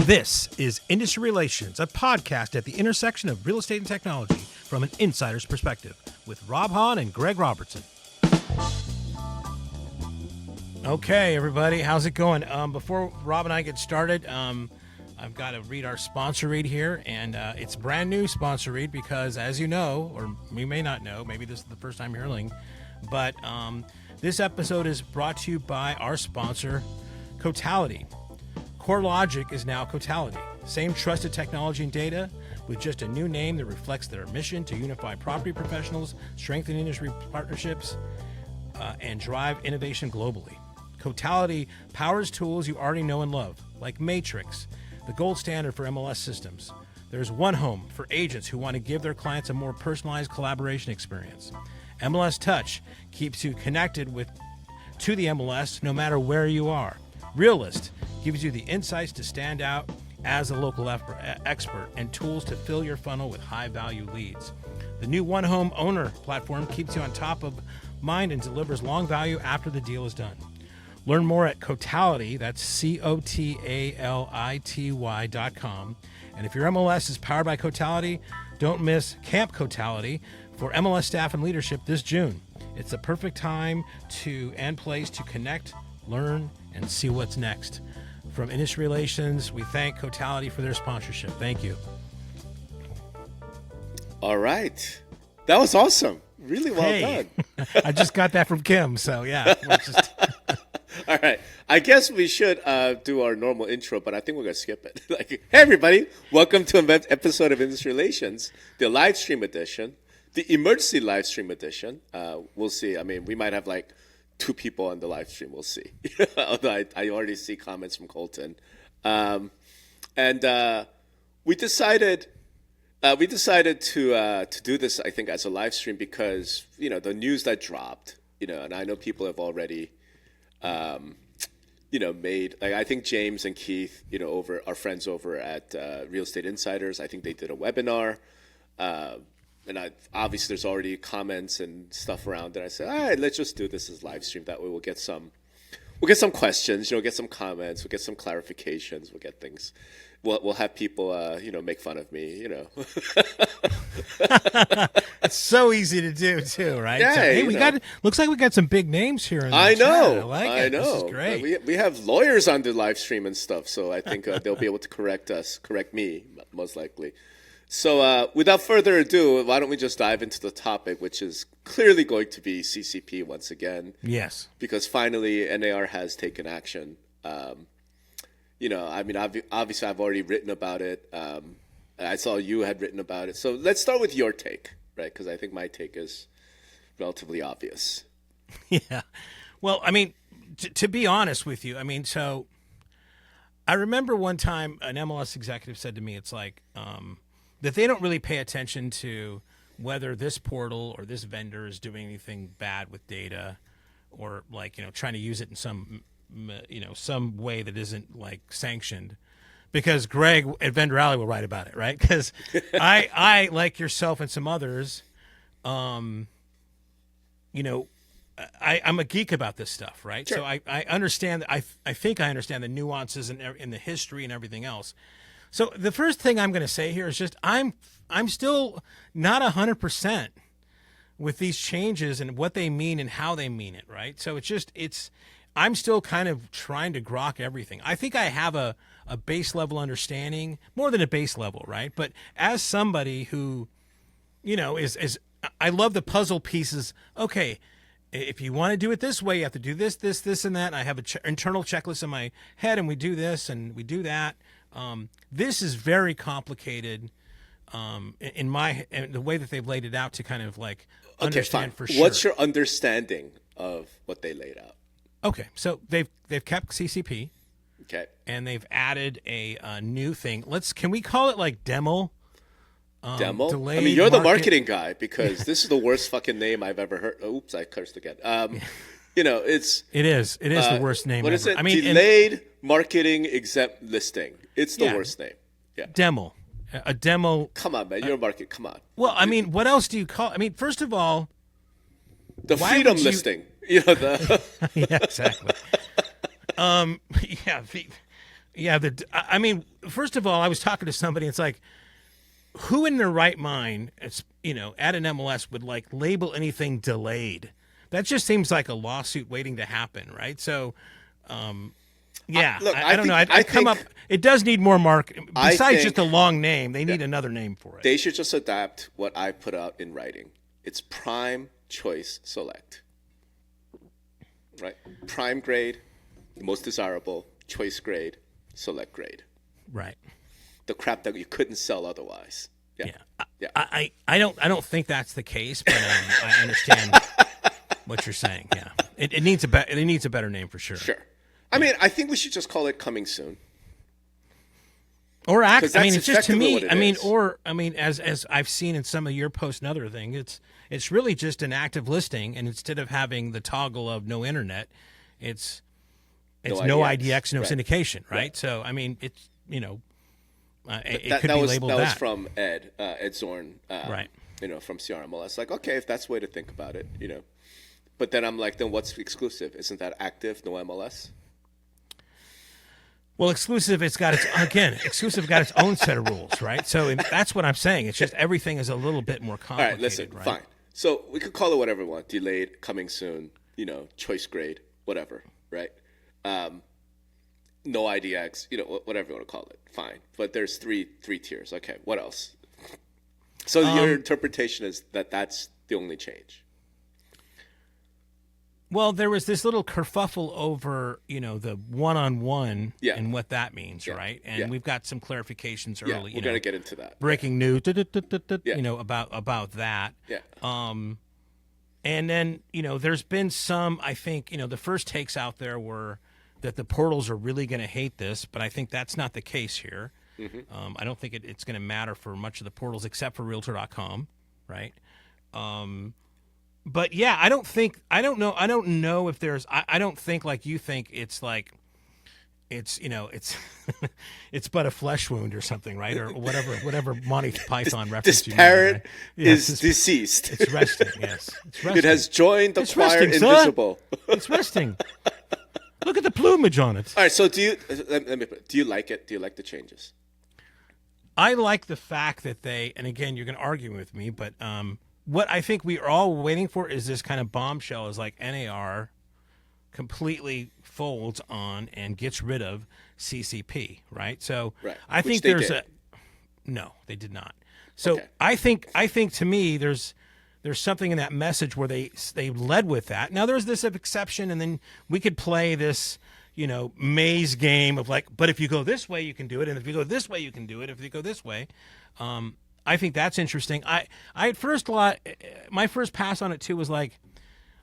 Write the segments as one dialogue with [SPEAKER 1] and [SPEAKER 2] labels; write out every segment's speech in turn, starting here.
[SPEAKER 1] This is Industry Relations, a podcast at the intersection of real estate and technology from an insider's perspective with Rob Hahn and Greg Robertson. Okay, everybody, how's it going? Before Rob and I get started, I've got to read our sponsor read here, and it's a brand new sponsor read because, as you know, or you may not know, maybe this is the first time you're hearing, but this episode is brought to you by our sponsor, Cotality. CoreLogic is now Cotality. Same trusted technology and data with just a new name that reflects their mission to unify property professionals, strengthen industry partnerships, and drive innovation globally. Cotality powers tools you already know and love, like Matrix, the gold standard for MLS systems. There's One Home for agents who want to give their clients a more personalized collaboration experience. MLS Touch keeps you connected to the MLS no matter where you are. Realist gives you the insights to stand out as a local expert and tools to fill your funnel with high-value leads. The new One Home Owner platform keeps you on top of mind and delivers long value after the deal is done. Learn more at Cotality, that's COTALITY.com. And if your MLS is powered by Cotality, don't miss Camp Cotality for MLS staff and leadership this June. It's the perfect time and place to connect, learn, and see what's next. From Industry Relations, we thank Cotality for their sponsorship. Thank you.
[SPEAKER 2] All right. That was awesome. Really well done.
[SPEAKER 1] I just got that from Kim, so yeah.
[SPEAKER 2] All right. I guess we should do our normal intro, but I think we're going to skip it. Hey, everybody. Welcome to an episode of Industry Relations, the live stream edition, the emergency live stream edition. We'll see. I mean, we might have like 2 people on the live stream. We'll see. Although I already see comments from Colton. We decided to do this, I think, as a live stream because, the news that dropped, and I know people have already, made, like, I think James and Keith, over our friends over at Real Estate Insiders, I think they did a webinar. Obviously there's already comments and stuff around it. I said, all right, let's just do this as live stream. That way we'll get some questions, get some comments, we'll get some clarifications, we'll get things. We'll have people, make fun of me,
[SPEAKER 1] It's so easy to do too, right?
[SPEAKER 2] Yeah,
[SPEAKER 1] so, hey, looks like we got some big names here. In the
[SPEAKER 2] I know.
[SPEAKER 1] Chat. I know. This is great.
[SPEAKER 2] We have lawyers on the live stream and stuff, so I think they'll be able to correct me, most likely. So without further ado, why don't we just dive into the topic, which is clearly going to be CCP once again.
[SPEAKER 1] Yes.
[SPEAKER 2] Because finally NAR has taken action. Obviously I've already written about it. I saw you had written about it. So let's start with your take, right? Because I think my take is relatively obvious.
[SPEAKER 1] Yeah. Well, I mean, to be honest with you, so I remember one time an MLS executive said to me, it's like, that they don't really pay attention to whether this portal or this vendor is doing anything bad with data or trying to use it in some way that isn't like sanctioned, because Greg at Vendor Alley will write about it, right? Because I like yourself and some others, I'm a geek about this stuff, right?
[SPEAKER 2] Sure.
[SPEAKER 1] So I understand, I think I understand the nuances in the history and everything else. So the first thing I'm going to say here is just I'm still not 100% with these changes and what they mean and how they mean it, right? So I'm still kind of trying to grok everything. I think I have a base level understanding, more than a base level, right? But as somebody who, is I love the puzzle pieces. Okay, if you want to do it this way, you have to do this, and that. And I have an internal checklist in my head, and we do this and we do that. This is very complicated in the way that they've laid it out to kind of like understand for sure.
[SPEAKER 2] What's your understanding of what they laid out?
[SPEAKER 1] Okay, so they've kept CCP.
[SPEAKER 2] Okay,
[SPEAKER 1] and they've added a new thing. Can we call it like demo?
[SPEAKER 2] Demo? You're the marketing guy because this is the worst fucking name I've ever heard. Oops, I cursed again. It is
[SPEAKER 1] the worst name.
[SPEAKER 2] What
[SPEAKER 1] ever.
[SPEAKER 2] is it? Delayed marketing exempt listing. It's the worst name. Yeah.
[SPEAKER 1] Demo. A demo.
[SPEAKER 2] Come on, man. You're a market. Come on.
[SPEAKER 1] Well, what else do you call? First of all,
[SPEAKER 2] the freedom listing. Yeah, exactly.
[SPEAKER 1] first of all, I was talking to somebody. It's like, who in their right mind, it's, at an MLS would like label anything delayed? That just seems like a lawsuit waiting to happen, right? So, yeah, I don't know. I come up. It does need more besides just a long name. They need another name for it.
[SPEAKER 2] They should just adapt what I put out in writing. It's prime choice select, right? Prime grade, most desirable, choice grade, select grade.
[SPEAKER 1] Right.
[SPEAKER 2] The crap that you couldn't sell otherwise. Yeah.
[SPEAKER 1] I don't think that's the case, but I understand what you're saying. Yeah. It needs a better name for sure.
[SPEAKER 2] Sure. I mean, I think we should just call it coming soon.
[SPEAKER 1] Or it's just to me.
[SPEAKER 2] Is.
[SPEAKER 1] As I've seen in some of your posts and other things, it's really just an active listing, and instead of having the toggle of no internet, it's no IDX, no syndication, right? So it's it could be labeled that.
[SPEAKER 2] That was from Ed Zorn,
[SPEAKER 1] right?
[SPEAKER 2] From CRMLS. Like, okay, if that's the way to think about it, But then I'm like, then what's exclusive? Isn't that active? No MLS.
[SPEAKER 1] Well, exclusive got its own set of rules, right? So that's what I'm saying. It's just everything is a little bit more complicated.
[SPEAKER 2] All right, listen,
[SPEAKER 1] right?
[SPEAKER 2] Fine. So we could call it whatever we want. Delayed, coming soon, choice grade, whatever, right? No IDX, whatever you want to call it. Fine. But there's three tiers. Okay, what else? So your interpretation is that that's the only change.
[SPEAKER 1] Well, there was this little kerfuffle over, the one-on-one and what that means, right? And we've got some clarifications early.
[SPEAKER 2] We're going to get into that.
[SPEAKER 1] Breaking news, about that.
[SPEAKER 2] Yeah.
[SPEAKER 1] And then, there's been some, I think, the first takes out there were that the portals are really going to hate this, but I think that's not the case here. Mm-hmm. I don't think it's going to matter for much of the portals except for Realtor.com, right? But yeah, I don't know if there's, I don't think like you think it's like, it's it's but a flesh wound or something, right? Or whatever Monty Python reference.
[SPEAKER 2] This parrot is deceased.
[SPEAKER 1] It's resting, yes. It's resting.
[SPEAKER 2] It has joined the choir invisible.
[SPEAKER 1] It's resting. Look at the plumage on it.
[SPEAKER 2] All right, so do you like it? Do you like the changes?
[SPEAKER 1] I like the fact that and again, you're going to argue with me, but what I think we are all waiting for is this kind of bombshell is like NAR completely folds on and gets rid of CCP, right? So I think no, they did not. So okay. I think to me there's something in that message where they led with that. Now there's this exception, and then we could play this maze game of like, but if you go this way you can do it, and if you go this way you can do it. If you go this way, I think that's interesting. I at first my first pass on it too was like,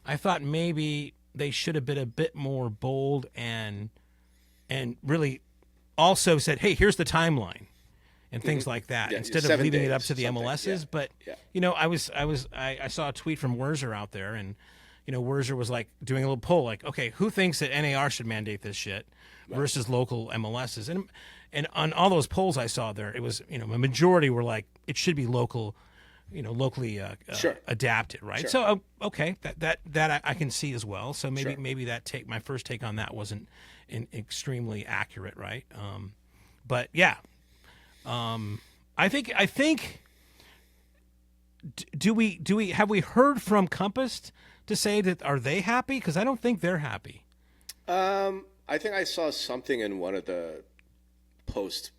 [SPEAKER 1] I thought maybe they should have been a bit more bold and really also said, hey, here's the timeline and things like that, instead of leaving it up to the MLSs. But I saw a tweet from Werzer out there, and Werzer was like doing a little poll, like, okay, who thinks that NAR should mandate this shit versus local MLSs? And on all those polls I saw there, it was a majority were like it should be locally adapted, right?
[SPEAKER 2] Sure.
[SPEAKER 1] So okay, that I can see as well. So maybe that my first take on that wasn't extremely accurate, right? But yeah, I think do we have we heard from Compass to say that are they happy? Because I don't think they're happy.
[SPEAKER 2] I think I saw something in one of the post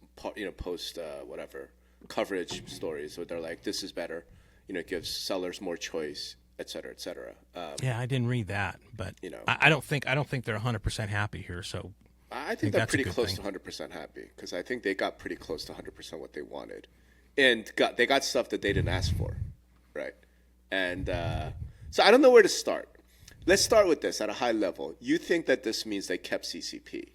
[SPEAKER 2] whatever coverage stories where they're like, this is better, it gives sellers more choice, et cetera, et cetera.
[SPEAKER 1] Yeah, I didn't read that, but I don't think they're 100% happy here. So
[SPEAKER 2] I think they're pretty close to 100% happy, because I think they got pretty close to 100% what they wanted, and they got stuff that they didn't ask for, right? And so I don't know where to start. Let's start with this at a high level. You think that this means they kept CCP.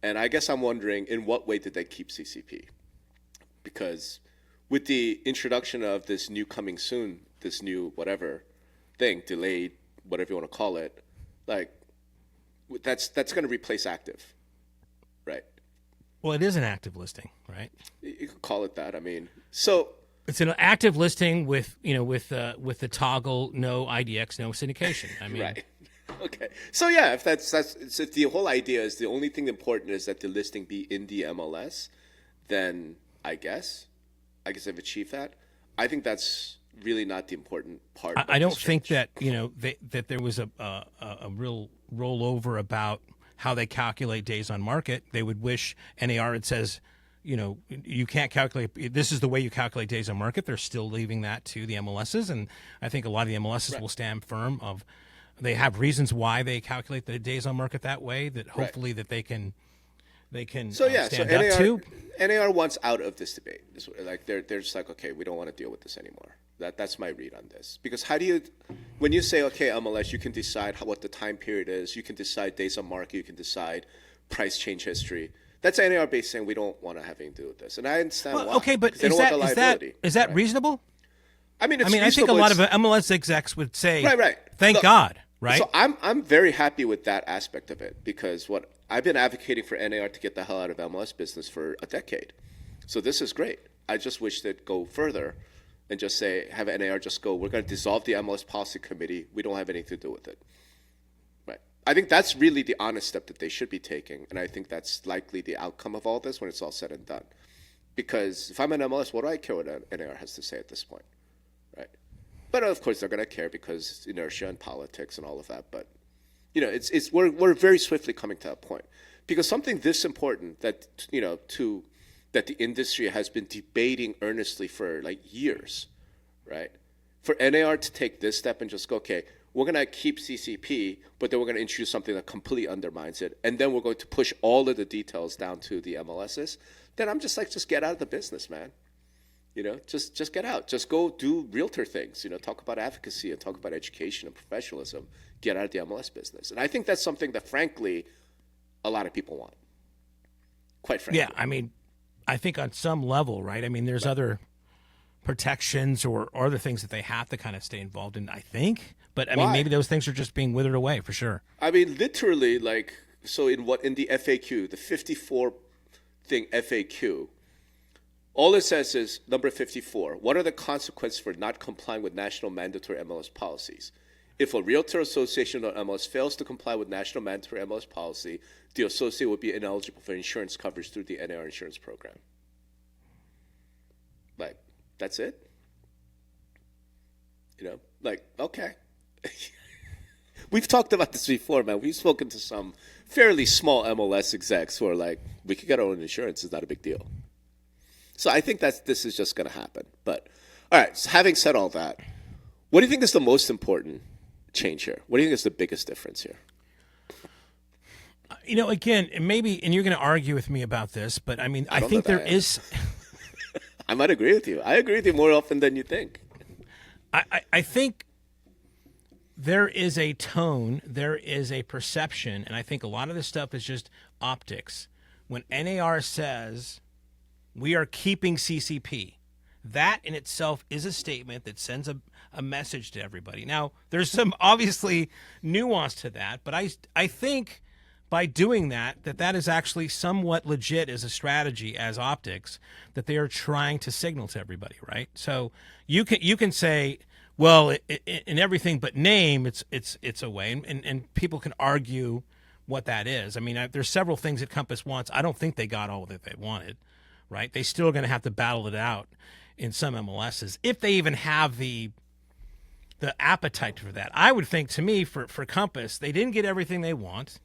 [SPEAKER 2] And I guess I'm wondering, in what way did they keep CCP? Because with the introduction of this new coming soon, this new whatever thing, delayed, whatever you want to call it, like that's going to replace active, right?
[SPEAKER 1] Well, it is an active listing, right?
[SPEAKER 2] You could call it that. I mean, so
[SPEAKER 1] it's an active listing with the toggle, no IDX, no syndication. I mean,
[SPEAKER 2] right. Okay. So yeah, if the whole idea is the only thing important is that the listing be in the MLS, then I guess they've achieved that. I think that's really not the important part.
[SPEAKER 1] I don't think that that there was a real rollover about how they calculate days on market. They would wish NAR had says, you can't calculate. This is the way you calculate days on market. They're still leaving that to the MLSs, and I think a lot of the MLSs will stand firm. They have reasons why they calculate the days on market that way. That hopefully that they can stand up to.
[SPEAKER 2] NAR wants out of this debate. Like they're just like, okay, we don't want to deal with this anymore. That's my read on this. Because when you say, okay, MLS, you can decide what the time period is, you can decide days on market, you can decide price change history. That's NAR based saying we don't want to have anything to do with this, and I understand why.
[SPEAKER 1] Okay, but is that reasonable?
[SPEAKER 2] I mean,
[SPEAKER 1] I think a lot of MLS execs would say,
[SPEAKER 2] right.
[SPEAKER 1] Thank God, right?
[SPEAKER 2] So I'm very happy with that aspect of it, because I've been advocating for NAR to get the hell out of MLS business for a decade. So this is great. I just wish they'd go further and just have NAR just go, we're going to dissolve the MLS Policy Committee. We don't have anything to do with it. Right. I think that's really the honest step that they should be taking, and I think that's likely the outcome of all this when it's all said and done. Because if I'm an MLS, what do I care what NAR has to say at this point? Right. But of course they're going to care because inertia and politics and all of that. But we're very swiftly coming to that point, because something this important that that the industry has been debating earnestly for like years, right? For NAR to take this step and just go, okay, we're going to keep CCP, but then we're going to introduce something that completely undermines it, and then we're going to push all of the details down to the MLSs, then I'm just like, just get out of the business, man. Just get out. Just go do realtor things, talk about advocacy and talk about education and professionalism. Get out of the MLS business. And I think that's something that, frankly, a lot of people want, quite frankly.
[SPEAKER 1] Yeah, I mean, I think on some level, right? I mean, there's other protections or other things that they have to kind of stay involved in, I think. But, I mean, maybe those things are just being withered away, for sure.
[SPEAKER 2] I mean, literally, in the FAQ, the 54-thing FAQ, all it says is, number 54, what are the consequences for not complying with national mandatory MLS policies? If a realtor association or MLS fails to comply with national mandatory MLS policy, the associate will be ineligible for insurance coverage through the NAR insurance program. Like, that's it? Okay. We've talked about this before, man. We've spoken to some fairly small MLS execs who are like, we could get our own insurance. It's not a big deal. So I think this is just going to happen. But, all right, so having said all that, what do you think is the most important change here? What do you think is the biggest difference here?
[SPEAKER 1] Again, maybe, and you're going to argue with me about this, but I mean, I think there is.
[SPEAKER 2] I might agree with you. I agree with you more often than you think.
[SPEAKER 1] I think there is a tone, there is a perception, and I think a lot of this stuff is just optics. When NAR says we are keeping CCP, that in itself is a statement that sends a message to everybody. Now, there's some obviously nuance to that, but I think by doing that is actually somewhat legit as a strategy, as optics, that they are trying to signal to everybody, right? So you can say, well, in everything but name, it's a way, and people can argue what that is. I mean, there's several things that Compass wants. I don't think they got all that they wanted, right? They still are going to have to battle it out in some MLSs, if they even have the appetite for that. I would think, to me, for Compass, they didn't get everything they want,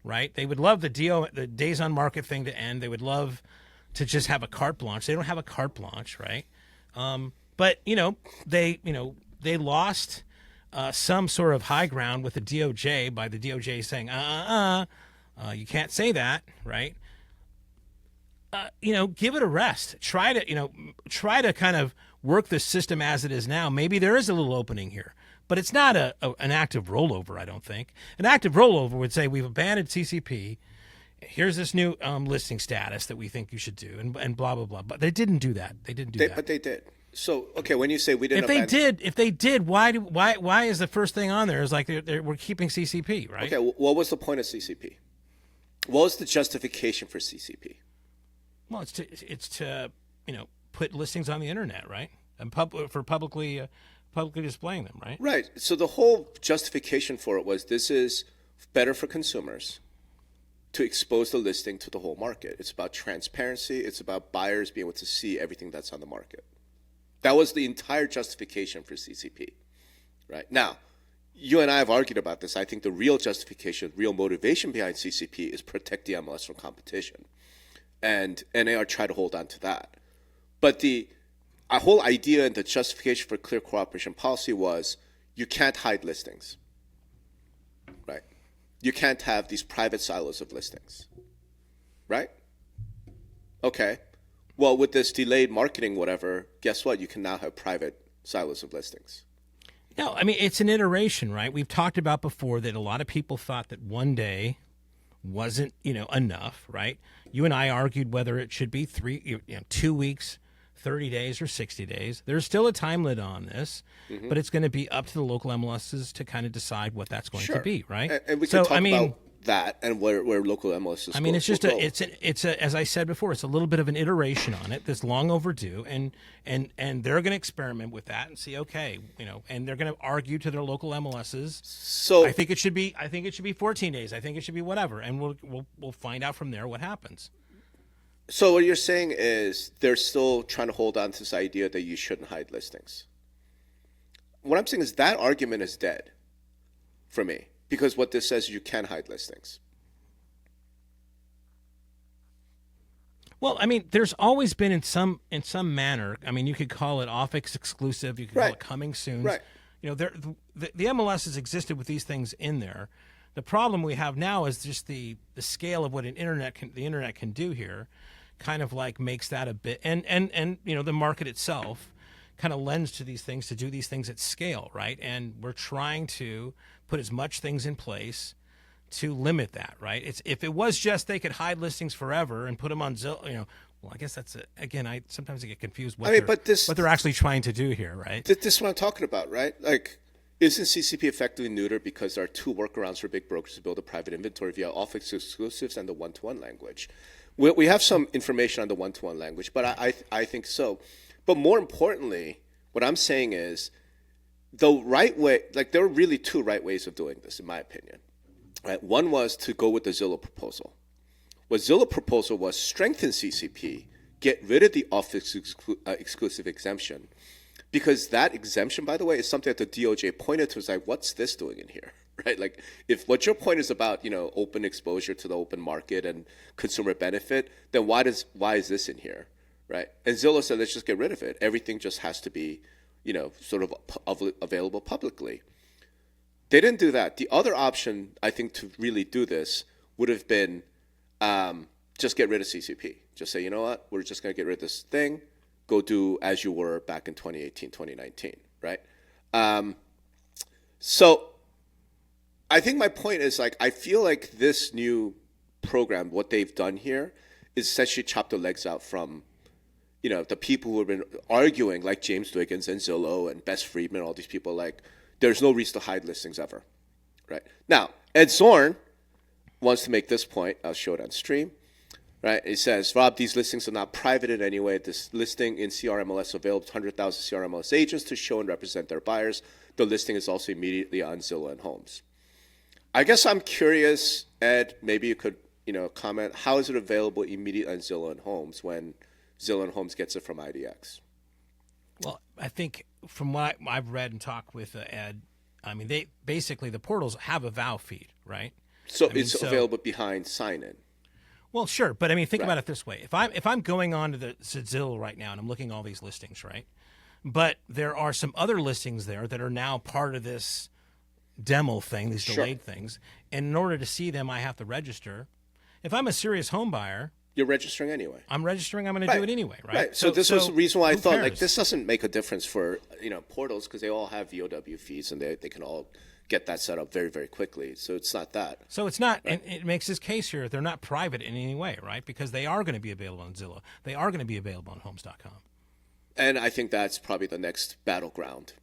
[SPEAKER 1] right? They would love the days on market thing to end. They would love to just have a carte blanche. They don't have a carte blanche, right? But they lost some sort of high ground with the DOJ by the DOJ saying, you can't say that, right? Give it a rest. Try to kind of work the system as it is now. Maybe there is a little opening here, but it's not an active rollover, I don't think. An active rollover would say, we've abandoned CCP. Here's this new listing status that we think you should do, and blah, blah, blah. But they didn't do that.
[SPEAKER 2] But they did. So, okay, when you say we didn't
[SPEAKER 1] if they did, why is the first thing on there is like we're keeping CCP, right?
[SPEAKER 2] Okay, what was the point of CCP? What was the justification for CCP?
[SPEAKER 1] Well, it's to put listings on the internet, right? And for publicly displaying them, right?
[SPEAKER 2] Right. So the whole justification for it was, this is better for consumers to expose the listing to the whole market. It's about transparency. It's about buyers being able to see everything that's on the market. That was the entire justification for CCP, right? Now, you and I have argued about this. I think the real justification, real motivation behind CCP is protect the MLS from competition. And NAR try to hold on to that. But the whole idea and the justification for clear cooperation policy was you can't hide listings, right? You can't have these private silos of listings, right? Okay. Well, with this delayed marketing, whatever, guess what? You can now have private silos of listings.
[SPEAKER 1] No, I mean, it's an iteration, right? We've talked about before that a lot of people thought that one day wasn't, enough, right? You and I argued whether it should be 2 weeks, 30 days, or 60 days. There's still a time limit on this, but it's going to be up to the local MLSs to kind of decide what that's going to be, right?
[SPEAKER 2] And we can talk about that and where local MLSs
[SPEAKER 1] I mean, it's just as I said before, it's a little bit of an iteration on it that's long overdue, and they're going to experiment with that and see, okay, and they're going to argue to their local MLSs.
[SPEAKER 2] So
[SPEAKER 1] I think it should be 14 days. I think it should be whatever, and we'll find out from there what happens.
[SPEAKER 2] So what you're saying is they're still trying to hold on to this idea that you shouldn't hide listings. What I'm saying is that argument is dead for me, because what this says is you can hide listings.
[SPEAKER 1] Well, I mean, there's always been in some manner. I mean, you could call it office exclusive. You could call it coming soon. Right. The MLS has existed with these things in there. The problem we have now is just the scale of what the internet can do here, kind of like makes that a bit, and the market itself kind of lends to these things, to do these things at scale, right? And we're trying to put as much things in place to limit that, right? If it was just they could hide listings forever and put them on Zillow, well, I guess that's it. Again, I sometimes get confused what they're actually trying to do here, right?
[SPEAKER 2] This is what I'm talking about, right? Like, isn't CCP effectively neutered because there are two workarounds for big brokers to build a private inventory via office exclusives and the one-to-one language? We have some information on the one-to-one language, but I think so. But more importantly, what I'm saying is the right way, like there are really two right ways of doing this, in my opinion. Right? One was to go with the Zillow proposal. What Zillow proposal was strengthen CCP, get rid of the office exclusive exemption, because that exemption, by the way, is something that the DOJ pointed to. It's like, what's this doing in here? Right? Like, if what your point is about, open exposure to the open market and consumer benefit, then why is this in here? Right? And Zillow said, let's just get rid of it. Everything just has to be, sort of available publicly. They didn't do that. The other option, I think, to really do this would have been just get rid of CCP. Just say, you know what? We're just going to get rid of this thing. Go do as you were back in 2018, 2019, right? So I think my point is, like, I feel like this new program, what they've done here, is essentially chop the legs out from, the people who have been arguing, like James Dwiggins and Zillow and Bess Friedman, all these people, like, there's no reason to hide listings ever, right? Now, Ed Zorn wants to make this point. I'll show it on stream, right? It says, Rob, these listings are not private in any way. This listing in CRMLS available to 100,000 CRMLS agents to show and represent their buyers. The listing is also immediately on Zillow and Homes. I guess I'm curious, Ed, maybe you could, comment, how is it available immediately on Zillow and Homes when Zillow and Homes gets it from IDX?
[SPEAKER 1] Well, I think from what I've read and talked with Ed, I mean, they basically, the portals have a VOW feed, right?
[SPEAKER 2] So it's available behind sign-in.
[SPEAKER 1] Well, sure, but I mean, think about it this way: if I'm going on to Zillow right now and I'm looking at all these listings, right? But there are some other listings there that are now part of this demo thing, these delayed things, and in order to see them, I have to register. If I'm a serious home buyer,
[SPEAKER 2] you're registering anyway.
[SPEAKER 1] I'm registering. I'm going to do it anyway, right?
[SPEAKER 2] Right. So this was the reason why I thought, like, this doesn't make a difference for portals, because they all have VOW feeds and they can all get that set up very, very quickly. So it's not that.
[SPEAKER 1] So it's not, and it makes this case here, they're not private in any way, right? Because they are going to be available on Zillow. They are going to be available on Homes.com.
[SPEAKER 2] And I think that's probably the next battleground,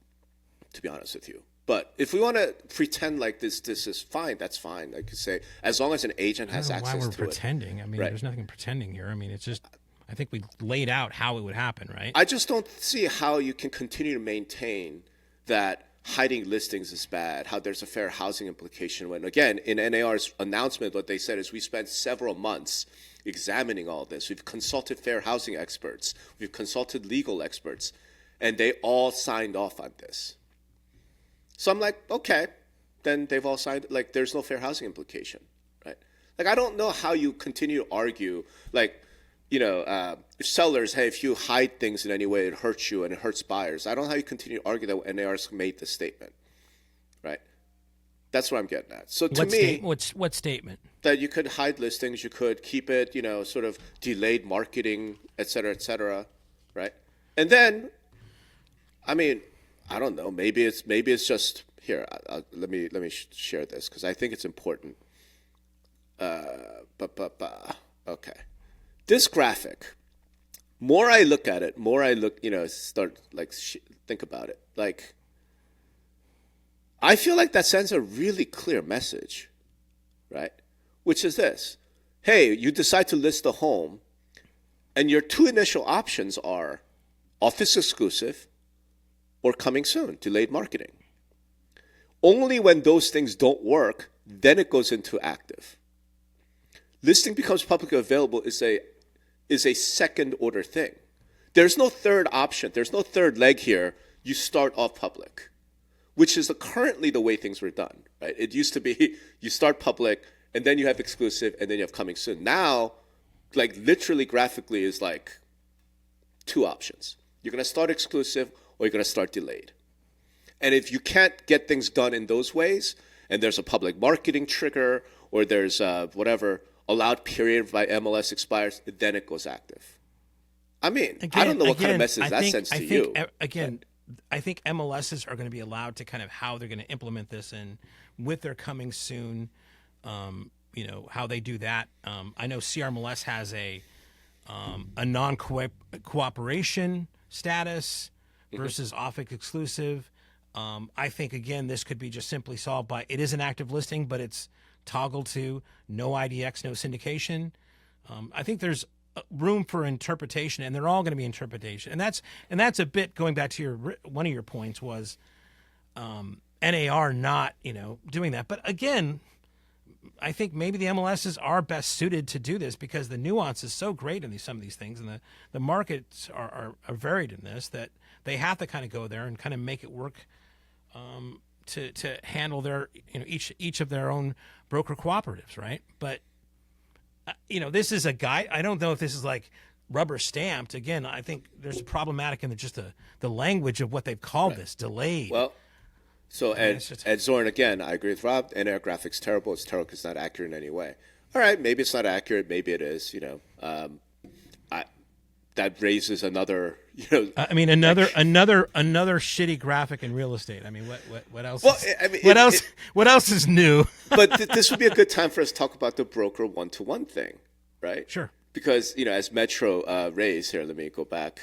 [SPEAKER 2] to be honest with you. But if we want to pretend like this is fine, that's fine. Like you say, as long as an agent has access to it.
[SPEAKER 1] Why we're pretending? I mean, there's nothing pretending here. I mean, it's just, I think we laid out how it would happen, right?
[SPEAKER 2] I just don't see how you can continue to maintain that hiding listings is bad, how there's a fair housing implication, when again, in NAR's announcement, what they said is we spent several months examining all this. We've consulted fair housing experts, we've consulted legal experts, and they all signed off on this. So I'm like, okay, then they've all signed, like there's no fair housing implication, right? Like I don't know how you continue to argue, like, sellers, hey, if you hide things in any way, it hurts you and it hurts buyers. I don't know how you continue to argue that NAR's made the statement, right? That's what I'm getting at. So to me,
[SPEAKER 1] what statement?
[SPEAKER 2] That you could hide listings, you could keep it, sort of delayed marketing, et cetera, right? And then, I mean, I don't know. Maybe it's just here. Let me share this because I think it's important. Okay. This graphic, more I look at it, start like think about it. Like, I feel like that sends a really clear message, right? Which is this: hey, you decide to list a home, and your two initial options are office exclusive or coming soon, delayed marketing. Only when those things don't work, then it goes into active. Listing becomes publicly available is a second order thing. There's no third option. There's no third leg here. You start off public, which is currently the way things were done, right? It used to be you start public and then you have exclusive and then you have coming soon. Now, like literally graphically is like two options. You're going to start exclusive or you're going to start delayed. And if you can't get things done in those ways, and there's a public marketing trigger or there's whatever, allowed period by MLS expires, then it goes active. I mean, I don't know what kind of message that sends to you.
[SPEAKER 1] I think MLSs are going to be allowed to kind of how they're going to implement this and with their coming soon, how they do that. I know CRMLS has a non-cooperation status versus office exclusive. I think, again, this could be just simply solved by it is an active listing, but it's toggled to no IDX, no syndication. I think there's room for interpretation, and they're all going to be interpretation. And that's a bit going back to one of your points was NAR not doing that. But again, I think maybe the MLSs are best suited to do this because the nuance is so great in some of these things, and the markets are varied in this that they have to kind of go there and kind of make it work to handle their each of their own broker cooperatives, right? But this is a guide. I don't know if this is like rubber stamped. Again, I think there's a problematic in just the language of what they've called this delayed.
[SPEAKER 2] Well, so Ed Zorn, again, I agree with Rob. NAR graphics terrible. It's terrible because it's not accurate in any way. All right, maybe it's not accurate. Maybe it is. That raises another.
[SPEAKER 1] I mean, another shitty graphic in real estate. I mean, what else?
[SPEAKER 2] Well,
[SPEAKER 1] what else is new?
[SPEAKER 2] But this would be a good time for us to talk about the broker one-to-one thing, right?
[SPEAKER 1] Sure.
[SPEAKER 2] Because as Metro raised here, let me go back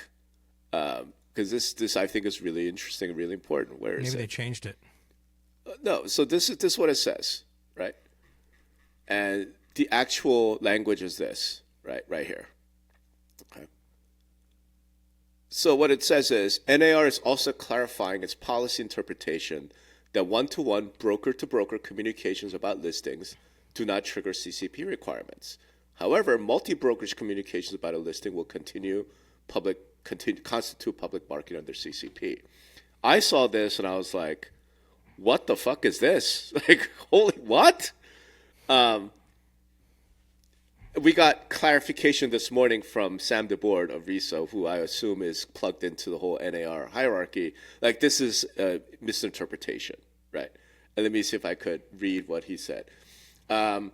[SPEAKER 2] because this I think is really interesting and really important. Where is it?
[SPEAKER 1] Maybe they changed it.
[SPEAKER 2] No, so this is what it says, right? And the actual language is this, right here. Okay. So what it says is NAR is also clarifying its policy interpretation that one-to-one broker-to-broker communications about listings do not trigger CCP requirements. However, multi-brokerage communications about a listing will constitute public marketing under CCP. I saw this and I was like, what the fuck is this? Like, holy, what? We got clarification this morning from Sam DeBoard of RISO, who I assume is plugged into the whole NAR hierarchy. Like, this is a misinterpretation, right? And let me see if I could read what he said. I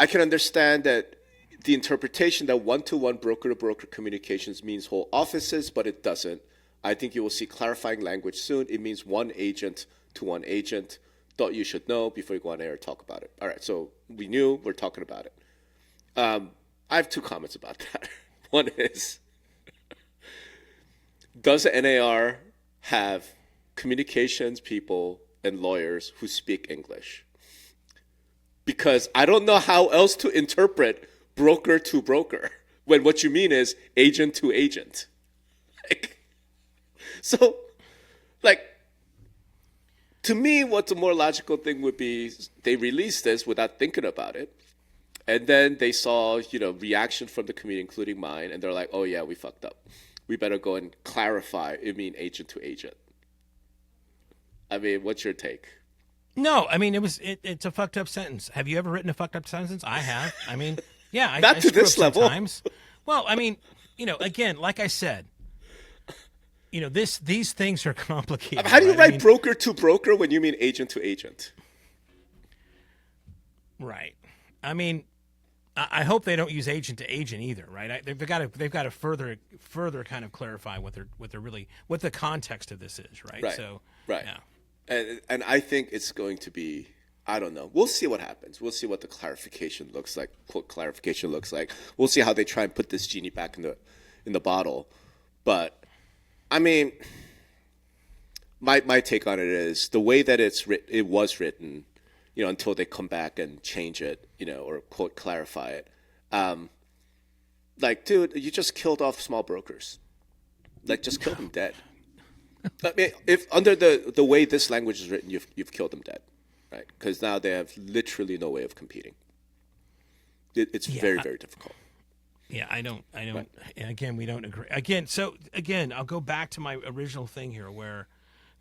[SPEAKER 2] can understand that the interpretation that one-to-one broker-to-broker communications means whole offices, but it doesn't. I think you will see clarifying language soon. It means one agent to one agent. Thought you should know before you go on air and talk about it. All right, so we knew, we're talking about it. I have two comments about that. One is, does the NAR have communications people and lawyers who speak English? Because I don't know how else to interpret broker to broker when what you mean is agent to agent. So, To me, what the more logical thing would be, they released this without thinking about it. And then they saw, reaction from the community, including mine. And they're like, oh, yeah, we fucked up. We better go and clarify, agent to agent. I mean, what's your take?
[SPEAKER 1] No, I mean, it's a fucked up sentence. Have you ever written a fucked up sentence? I have. I mean, yeah.
[SPEAKER 2] Not
[SPEAKER 1] I
[SPEAKER 2] to
[SPEAKER 1] screw
[SPEAKER 2] this
[SPEAKER 1] up
[SPEAKER 2] level.
[SPEAKER 1] sometimes. Well, I mean, again, like I said, these things are complicated.
[SPEAKER 2] How do you
[SPEAKER 1] right?
[SPEAKER 2] write broker to broker when you mean agent to agent?
[SPEAKER 1] Right. I mean, I hope they don't use agent to agent either, right? They've got to further kind of clarify what the context of this is, right?
[SPEAKER 2] Right.
[SPEAKER 1] So,
[SPEAKER 2] right.
[SPEAKER 1] Yeah.
[SPEAKER 2] And I think it's going to be, I don't know. We'll see what happens. We'll see what the clarification looks like. Quote clarification looks like. We'll see how they try and put this genie back in the bottle. But I mean, my take on it is the way that it was written, until they come back and change it, or quote clarify it. Like, dude, you just killed off small brokers. Like, just kill them dead. I mean, if under the way this language is written, you've killed them dead, right? Because now they have literally no way of competing. It's very, very difficult.
[SPEAKER 1] Yeah, I don't.
[SPEAKER 2] Right.
[SPEAKER 1] Again, we don't agree. Again, I'll go back to my original thing here, where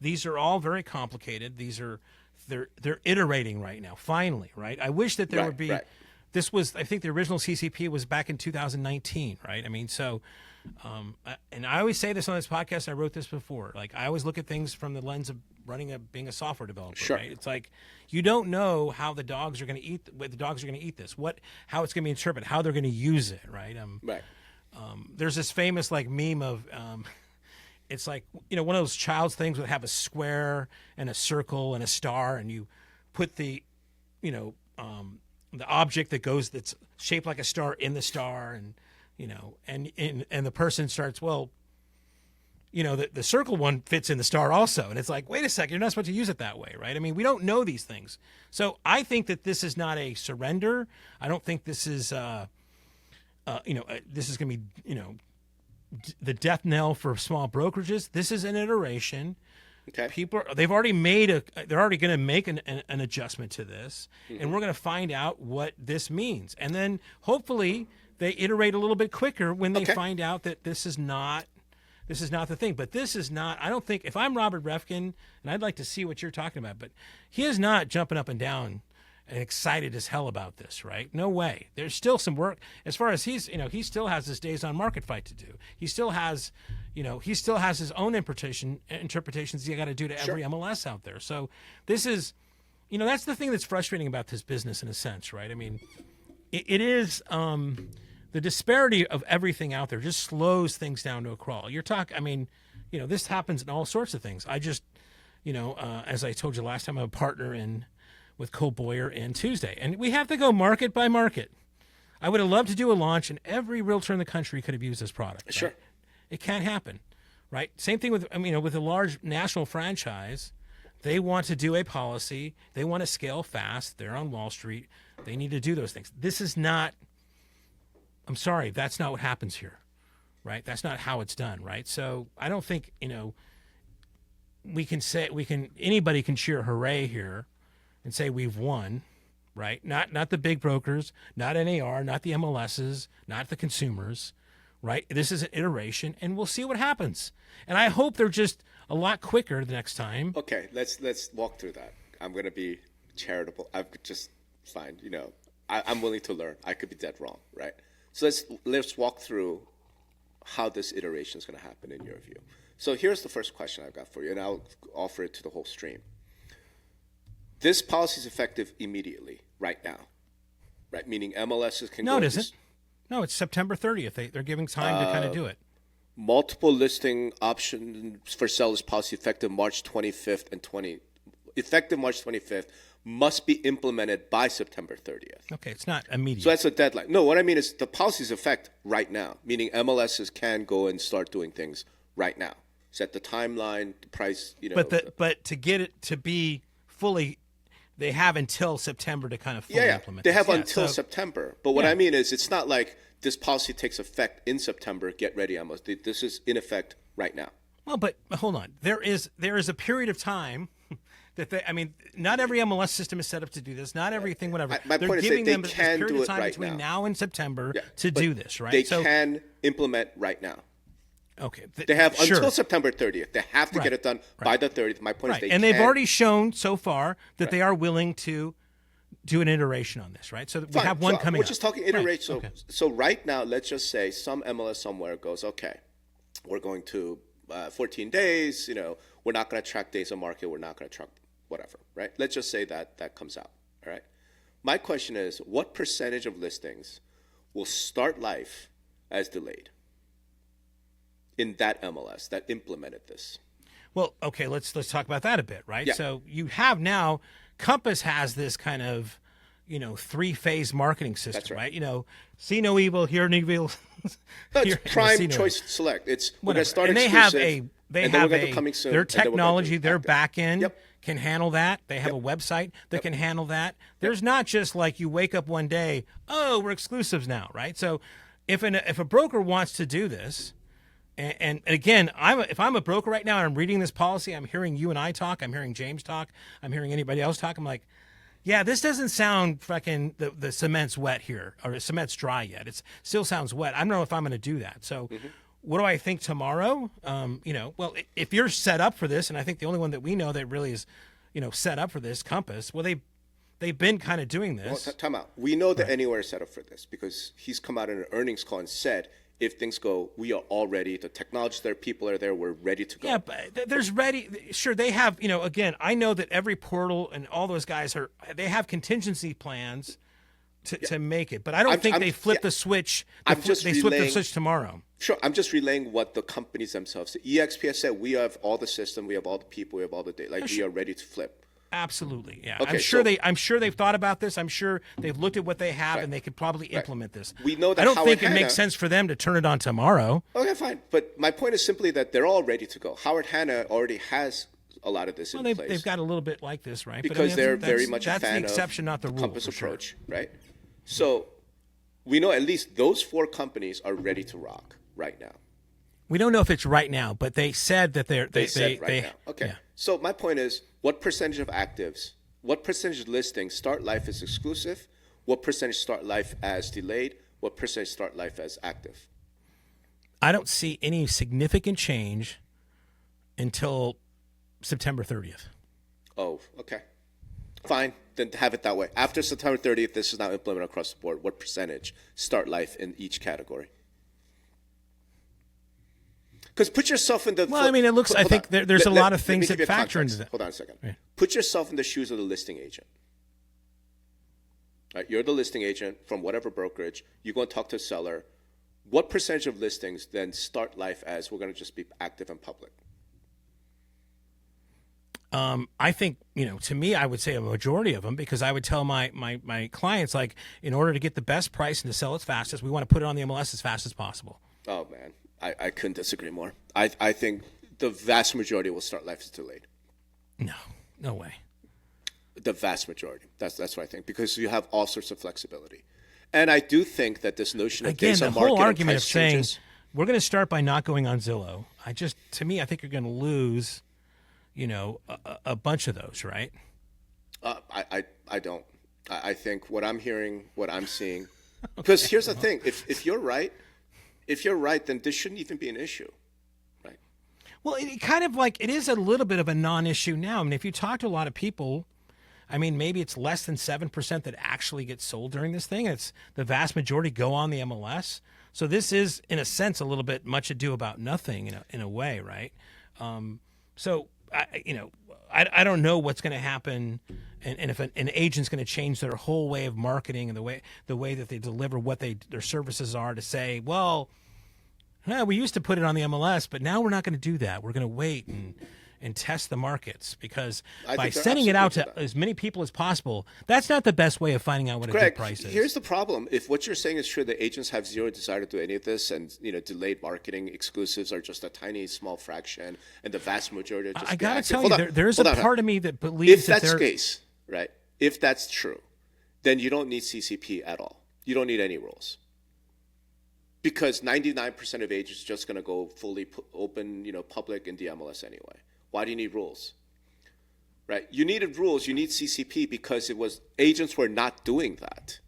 [SPEAKER 1] these are all very complicated. They're iterating right now. Finally, right? I wish that there would be.
[SPEAKER 2] Right.
[SPEAKER 1] This was, I think, the original CCP was back in 2019, right? I mean, so. And I always say this on this podcast. I wrote this before. Like, I always look at things from the lens of being a software developer.
[SPEAKER 2] Sure.
[SPEAKER 1] Right? It's like you don't know how the dogs are going to eat. The dogs are going to eat this. How it's going to be interpreted. How they're going to use it. Right.
[SPEAKER 2] Right.
[SPEAKER 1] There's this famous meme of. It's like one of those child's things would have a square and a circle and a star, and you put the object that's shaped like a star in the star, and. And the person starts, the circle one fits in the star also. And it's like, wait a second, you're not supposed to use it that way, right? I mean, we don't know these things. So I think that this is not a surrender. I don't think this is, this is going to be, the death knell for small brokerages. This is an iteration.
[SPEAKER 2] Okay.
[SPEAKER 1] They're already going to make an adjustment to this, and we're going to find out what this means. And then hopefully they iterate a little bit quicker when they find out that this is not the thing. But this is not, I don't think, if I'm Robert Refkin, and I'd like to see what you're talking about, but he is not jumping up and down and excited as hell about this, right? No way. There's still some work as far as he still has his days on market fight to do. He still has his own interpretations he got to do to every MLS out there. So this is, that's the thing that's frustrating about this business in a sense, right? I mean, it is, the disparity of everything out there just slows things down to a crawl. This happens in all sorts of things. I just, as I told you last time, I'm a partner with Cole Boyer and Tuesday, and we have to go market by market. I would have loved to do a launch, and every realtor in the country could have used this product. Right?
[SPEAKER 2] Sure.
[SPEAKER 1] It can't happen, right? Same thing with a large national franchise. They want to do a policy. They want to scale fast. They're on Wall Street. They need to do those things. This is not, I'm sorry, that's not what happens here, right? That's not how it's done, right? So I don't think, anybody can cheer hooray here and say we've won, right? Not the big brokers, not NAR, not the MLSs, not the consumers, right? This is an iteration, and we'll see what happens. And I hope they're just a lot quicker the next time.
[SPEAKER 2] Okay, let's walk through that. I'm going to be charitable. I've just fine, I'm willing to learn. I could be dead wrong, right? So let's walk through how this iteration is going to happen in your view. So here's the first question I've got for you, and I'll offer it to the whole stream. This policy is effective immediately, right now, right? Meaning MLSs can
[SPEAKER 1] No, it isn't. No, it's September 30th. They're giving time to kind of do it.
[SPEAKER 2] Multiple listing options for sellers policy effective March 25th effective March 25th must be implemented by September 30th.
[SPEAKER 1] Okay, it's not immediate.
[SPEAKER 2] So that's a deadline. No, what I mean is the policies effect right now, meaning MLSs can go and start doing things right now. Set the timeline, the price,
[SPEAKER 1] But to get it to be fully, they have until September to kind of fully implement.
[SPEAKER 2] They have until September. But what I mean is, it's not like this policy takes effect in September. Get ready, almost. This is in effect right now.
[SPEAKER 1] Well, but hold on. There is a period of time that they. I mean, not every MLS system is set up to do this. Not everything, whatever.
[SPEAKER 2] My
[SPEAKER 1] They're
[SPEAKER 2] point is
[SPEAKER 1] giving
[SPEAKER 2] they
[SPEAKER 1] them this
[SPEAKER 2] can
[SPEAKER 1] period
[SPEAKER 2] do
[SPEAKER 1] of
[SPEAKER 2] it
[SPEAKER 1] time
[SPEAKER 2] right
[SPEAKER 1] between
[SPEAKER 2] now.
[SPEAKER 1] now and September to
[SPEAKER 2] but
[SPEAKER 1] do this, right?
[SPEAKER 2] They can implement right now.
[SPEAKER 1] Okay.
[SPEAKER 2] They have
[SPEAKER 1] sure.
[SPEAKER 2] until September 30th. They have to get it done by the 30th. My point is they
[SPEAKER 1] and
[SPEAKER 2] can.
[SPEAKER 1] they've already shown so far that they are willing to do an iteration on this, right? So we have one coming.
[SPEAKER 2] We're just talking iteration.
[SPEAKER 1] Right.
[SPEAKER 2] So right now, let's just say some MLS somewhere goes, okay, we're going to 14 days. We're not going to track days on market. We're not going to track whatever, right? Let's just say that comes out, all right? My question is, what percentage of listings will start life as delayed in that MLS that implemented this?
[SPEAKER 1] Well, okay, let's talk about that a bit, right?
[SPEAKER 2] Yeah.
[SPEAKER 1] So you have now, Compass has this kind of, 3-phase marketing system,
[SPEAKER 2] That's right.
[SPEAKER 1] See no evil, hear no evil.
[SPEAKER 2] No,
[SPEAKER 1] Here-
[SPEAKER 2] it's prime
[SPEAKER 1] see no
[SPEAKER 2] choice select. It's we're
[SPEAKER 1] Whatever.
[SPEAKER 2] going to start
[SPEAKER 1] And they
[SPEAKER 2] exclusive.
[SPEAKER 1] have they
[SPEAKER 2] and then
[SPEAKER 1] have
[SPEAKER 2] we're gonna coming soon,
[SPEAKER 1] their
[SPEAKER 2] and then we're gonna
[SPEAKER 1] technology,
[SPEAKER 2] do
[SPEAKER 1] their
[SPEAKER 2] active.
[SPEAKER 1] back end
[SPEAKER 2] Yep.
[SPEAKER 1] can handle that. They have a website that can handle that. There's not just like you wake up one day, oh, we're exclusives now, right? So if a broker wants to do this, and again, if I'm a broker right now and I'm reading this policy, I'm hearing you and I talk, I'm hearing James talk, I'm hearing anybody else talk, I'm like, yeah, this doesn't sound fucking the cement's wet here, or the cement's dry yet. It still sounds wet. I don't know if I'm going to do that. So what do I think tomorrow? Well, if you're set up for this, and I think the only one that we know that really is, set up for this, Compass, well, they've been kind of doing this.
[SPEAKER 2] Well, time out. We know that Anywhere is set up for this because he's come out in an earnings call and said, if things go, we are all ready. The technology there, people are there. We're ready to go.
[SPEAKER 1] Yeah, but there's ready. Sure, they have. Again, I know that every portal and all those guys they have contingency plans to make it, but I don't think they flip the switch. They flip the switch tomorrow.
[SPEAKER 2] Sure, I'm just relaying what the companies themselves said. EXPS said, we have all the system, we have all the people, we have all the data. Like, we are ready to flip.
[SPEAKER 1] Absolutely, yeah.
[SPEAKER 2] Okay,
[SPEAKER 1] I'm sure they've thought about this. I'm sure they've looked at what they have, and they could probably implement this.
[SPEAKER 2] We know that
[SPEAKER 1] I don't
[SPEAKER 2] Howard
[SPEAKER 1] think it
[SPEAKER 2] Hanna-
[SPEAKER 1] makes sense for them to turn it on tomorrow.
[SPEAKER 2] Okay, fine. But my point is simply that they're all ready to go. Howard Hanna already has a lot of this in place.
[SPEAKER 1] They've got a little bit like this, right?
[SPEAKER 2] Because they're very much a
[SPEAKER 1] that's
[SPEAKER 2] fan
[SPEAKER 1] the exception,
[SPEAKER 2] of
[SPEAKER 1] not the
[SPEAKER 2] the
[SPEAKER 1] rule.
[SPEAKER 2] Compass
[SPEAKER 1] for sure.
[SPEAKER 2] approach, right? So we know at least those 4 companies are ready to rock right now.
[SPEAKER 1] We don't know if it's right now, but they said that
[SPEAKER 2] They said right now. Okay.
[SPEAKER 1] Yeah.
[SPEAKER 2] So my point is, what percentage of actives, what percentage of listings start life as exclusive? What percentage start life as delayed? What percentage start life as active?
[SPEAKER 1] I don't see any significant change until September 30th.
[SPEAKER 2] Oh, okay. Fine. Then have it that way. After September 30th, this is now implemented across the board. What percentage start life in each category? Because put yourself in the...
[SPEAKER 1] Well, I mean, it looks. I think there's a lot of things that factor into that.
[SPEAKER 2] Hold on a second.
[SPEAKER 1] Right.
[SPEAKER 2] Put yourself in the shoes of the listing agent. Right, you're the listing agent from whatever brokerage. You go and talk to a seller. What percentage of listings then start life as we're going to just be active and public?
[SPEAKER 1] I think, to me, I would say a majority of them, because I would tell my clients, like, in order to get the best price and to sell it fastest, we want to put it on the MLS as fast as possible.
[SPEAKER 2] Oh, man. I couldn't disagree more. I think the vast majority will start life as delayed.
[SPEAKER 1] No way.
[SPEAKER 2] The vast majority. That's what I think, because you have all sorts of flexibility. And I do think that this notion of
[SPEAKER 1] Again,
[SPEAKER 2] days
[SPEAKER 1] the
[SPEAKER 2] on market
[SPEAKER 1] whole
[SPEAKER 2] and
[SPEAKER 1] argument of
[SPEAKER 2] price
[SPEAKER 1] saying
[SPEAKER 2] changes,
[SPEAKER 1] we're going to start by not going on Zillow, I think you're going to lose, a bunch of those, right?
[SPEAKER 2] I don't. I think what I'm hearing, what I'm seeing, because here's the thing: if you're right, then this shouldn't even be an issue, right?
[SPEAKER 1] Well, it kind of like it is a little bit of a non-issue now. I mean, if you talk to a lot of people, I mean, maybe it's less than 7% that actually get sold during this thing. It's the vast majority go on the MLS. So this is, in a sense, a little bit much ado about nothing in a way, right? So I don't know what's going to happen, and if an agent's going to change their whole way of marketing and the way that they deliver what their services are, to say, well, we used to put it on the MLS, but now we're not going to do that. We're going to wait and test the markets, because by sending it out to as many people as possible, that's not the best way of finding out what a good price is.
[SPEAKER 2] Here's the problem. If what you're saying is true, the agents have zero desire to do any of this, and delayed marketing exclusives are just a tiny, small fraction, and the vast majority are just...
[SPEAKER 1] I got to tell you, there's a part of me that believes
[SPEAKER 2] if that's the case, right? If that's true, then you don't need CCP at all. You don't need any rules. Because 99% of agents are just going to go fully open, public in the MLS anyway. Why do you need rules? right? You needed rules, you need CCP because agents were not doing that,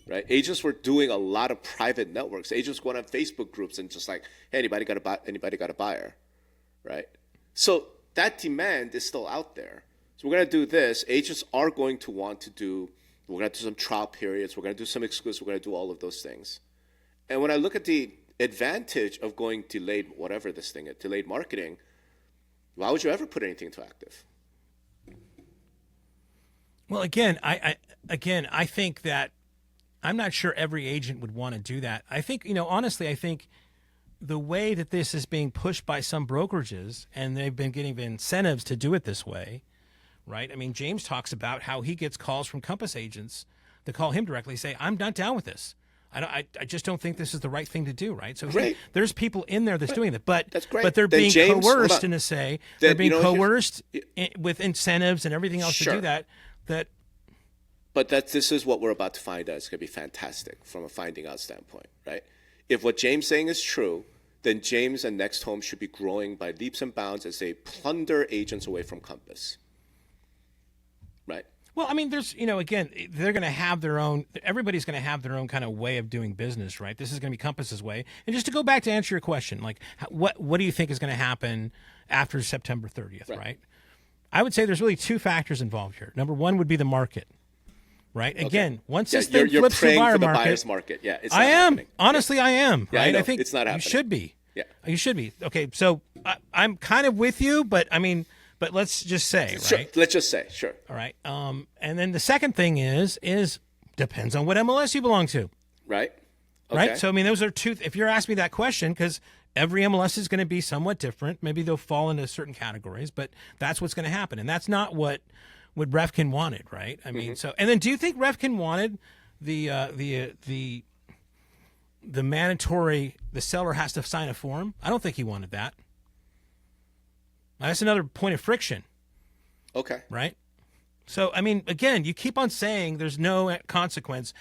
[SPEAKER 2] right? Agents were doing a lot of private networks. Agents going on Facebook groups and just like, hey, anybody got a buyer, right? So that demand is still out there. So we're going to do this. Agents are going to want to do, we're going to do some trial periods. We're going to do some exclusives. We're going to do all of those things. And when I look at the advantage of going delayed, whatever this thing is, delayed marketing, why would you ever put anything into active?
[SPEAKER 1] Well, again, I think that I'm not sure every agent would want to do that. I think, honestly, I think the way that this is being pushed by some brokerages, and they've been getting incentives to do it this way, right? I mean, James talks about how he gets calls from Compass agents that call him directly, say, I'm not down with this. I just don't think this is the right thing to do, right? So there's people in there that's doing it, but
[SPEAKER 2] that's great.
[SPEAKER 1] But they're
[SPEAKER 2] Then
[SPEAKER 1] being
[SPEAKER 2] James,
[SPEAKER 1] coerced in a say. They're being coerced with incentives and everything else to do that.
[SPEAKER 2] But this is what we're about to find out. It's going to be fantastic from a finding out standpoint, right? If what James is saying is true, then James and Next Home should be growing by leaps and bounds as they plunder agents away from Compass, right?
[SPEAKER 1] Well, I mean, there's, again, they're going to have their own, everybody's going to have their own kind of way of doing business, right? This is going to be Compass's way. And just to go back to answer your question, like, what do you think is going to happen after September 30th, right? I would say there's really two factors involved here. Number one would be the market, right? Again, once this thing flips to the
[SPEAKER 2] buyer's market. Yeah, it's
[SPEAKER 1] I am.
[SPEAKER 2] happening.
[SPEAKER 1] Honestly, I am.
[SPEAKER 2] Yeah,
[SPEAKER 1] right?
[SPEAKER 2] I
[SPEAKER 1] think
[SPEAKER 2] it's not happening.
[SPEAKER 1] You should be.
[SPEAKER 2] Yeah.
[SPEAKER 1] You should be. Okay, so I'm kind of with you, but I mean, but let's just say,
[SPEAKER 2] sure.
[SPEAKER 1] right?
[SPEAKER 2] Let's just say, sure.
[SPEAKER 1] All right. And then the second thing is depends on what MLS you belong to.
[SPEAKER 2] Right. Okay.
[SPEAKER 1] Right. So I mean, those are two. If you're asking me that question, because every MLS is going to be somewhat different. Maybe they'll fall into certain categories, but that's what's going to happen, and that's not what Refkin wanted, right? I mean, so and then do you think Refkin wanted the mandatory, the seller has to sign a form? I don't think he wanted that. That's another point of friction. Okay. Right? So, I mean, again, you keep on saying there's no consequence.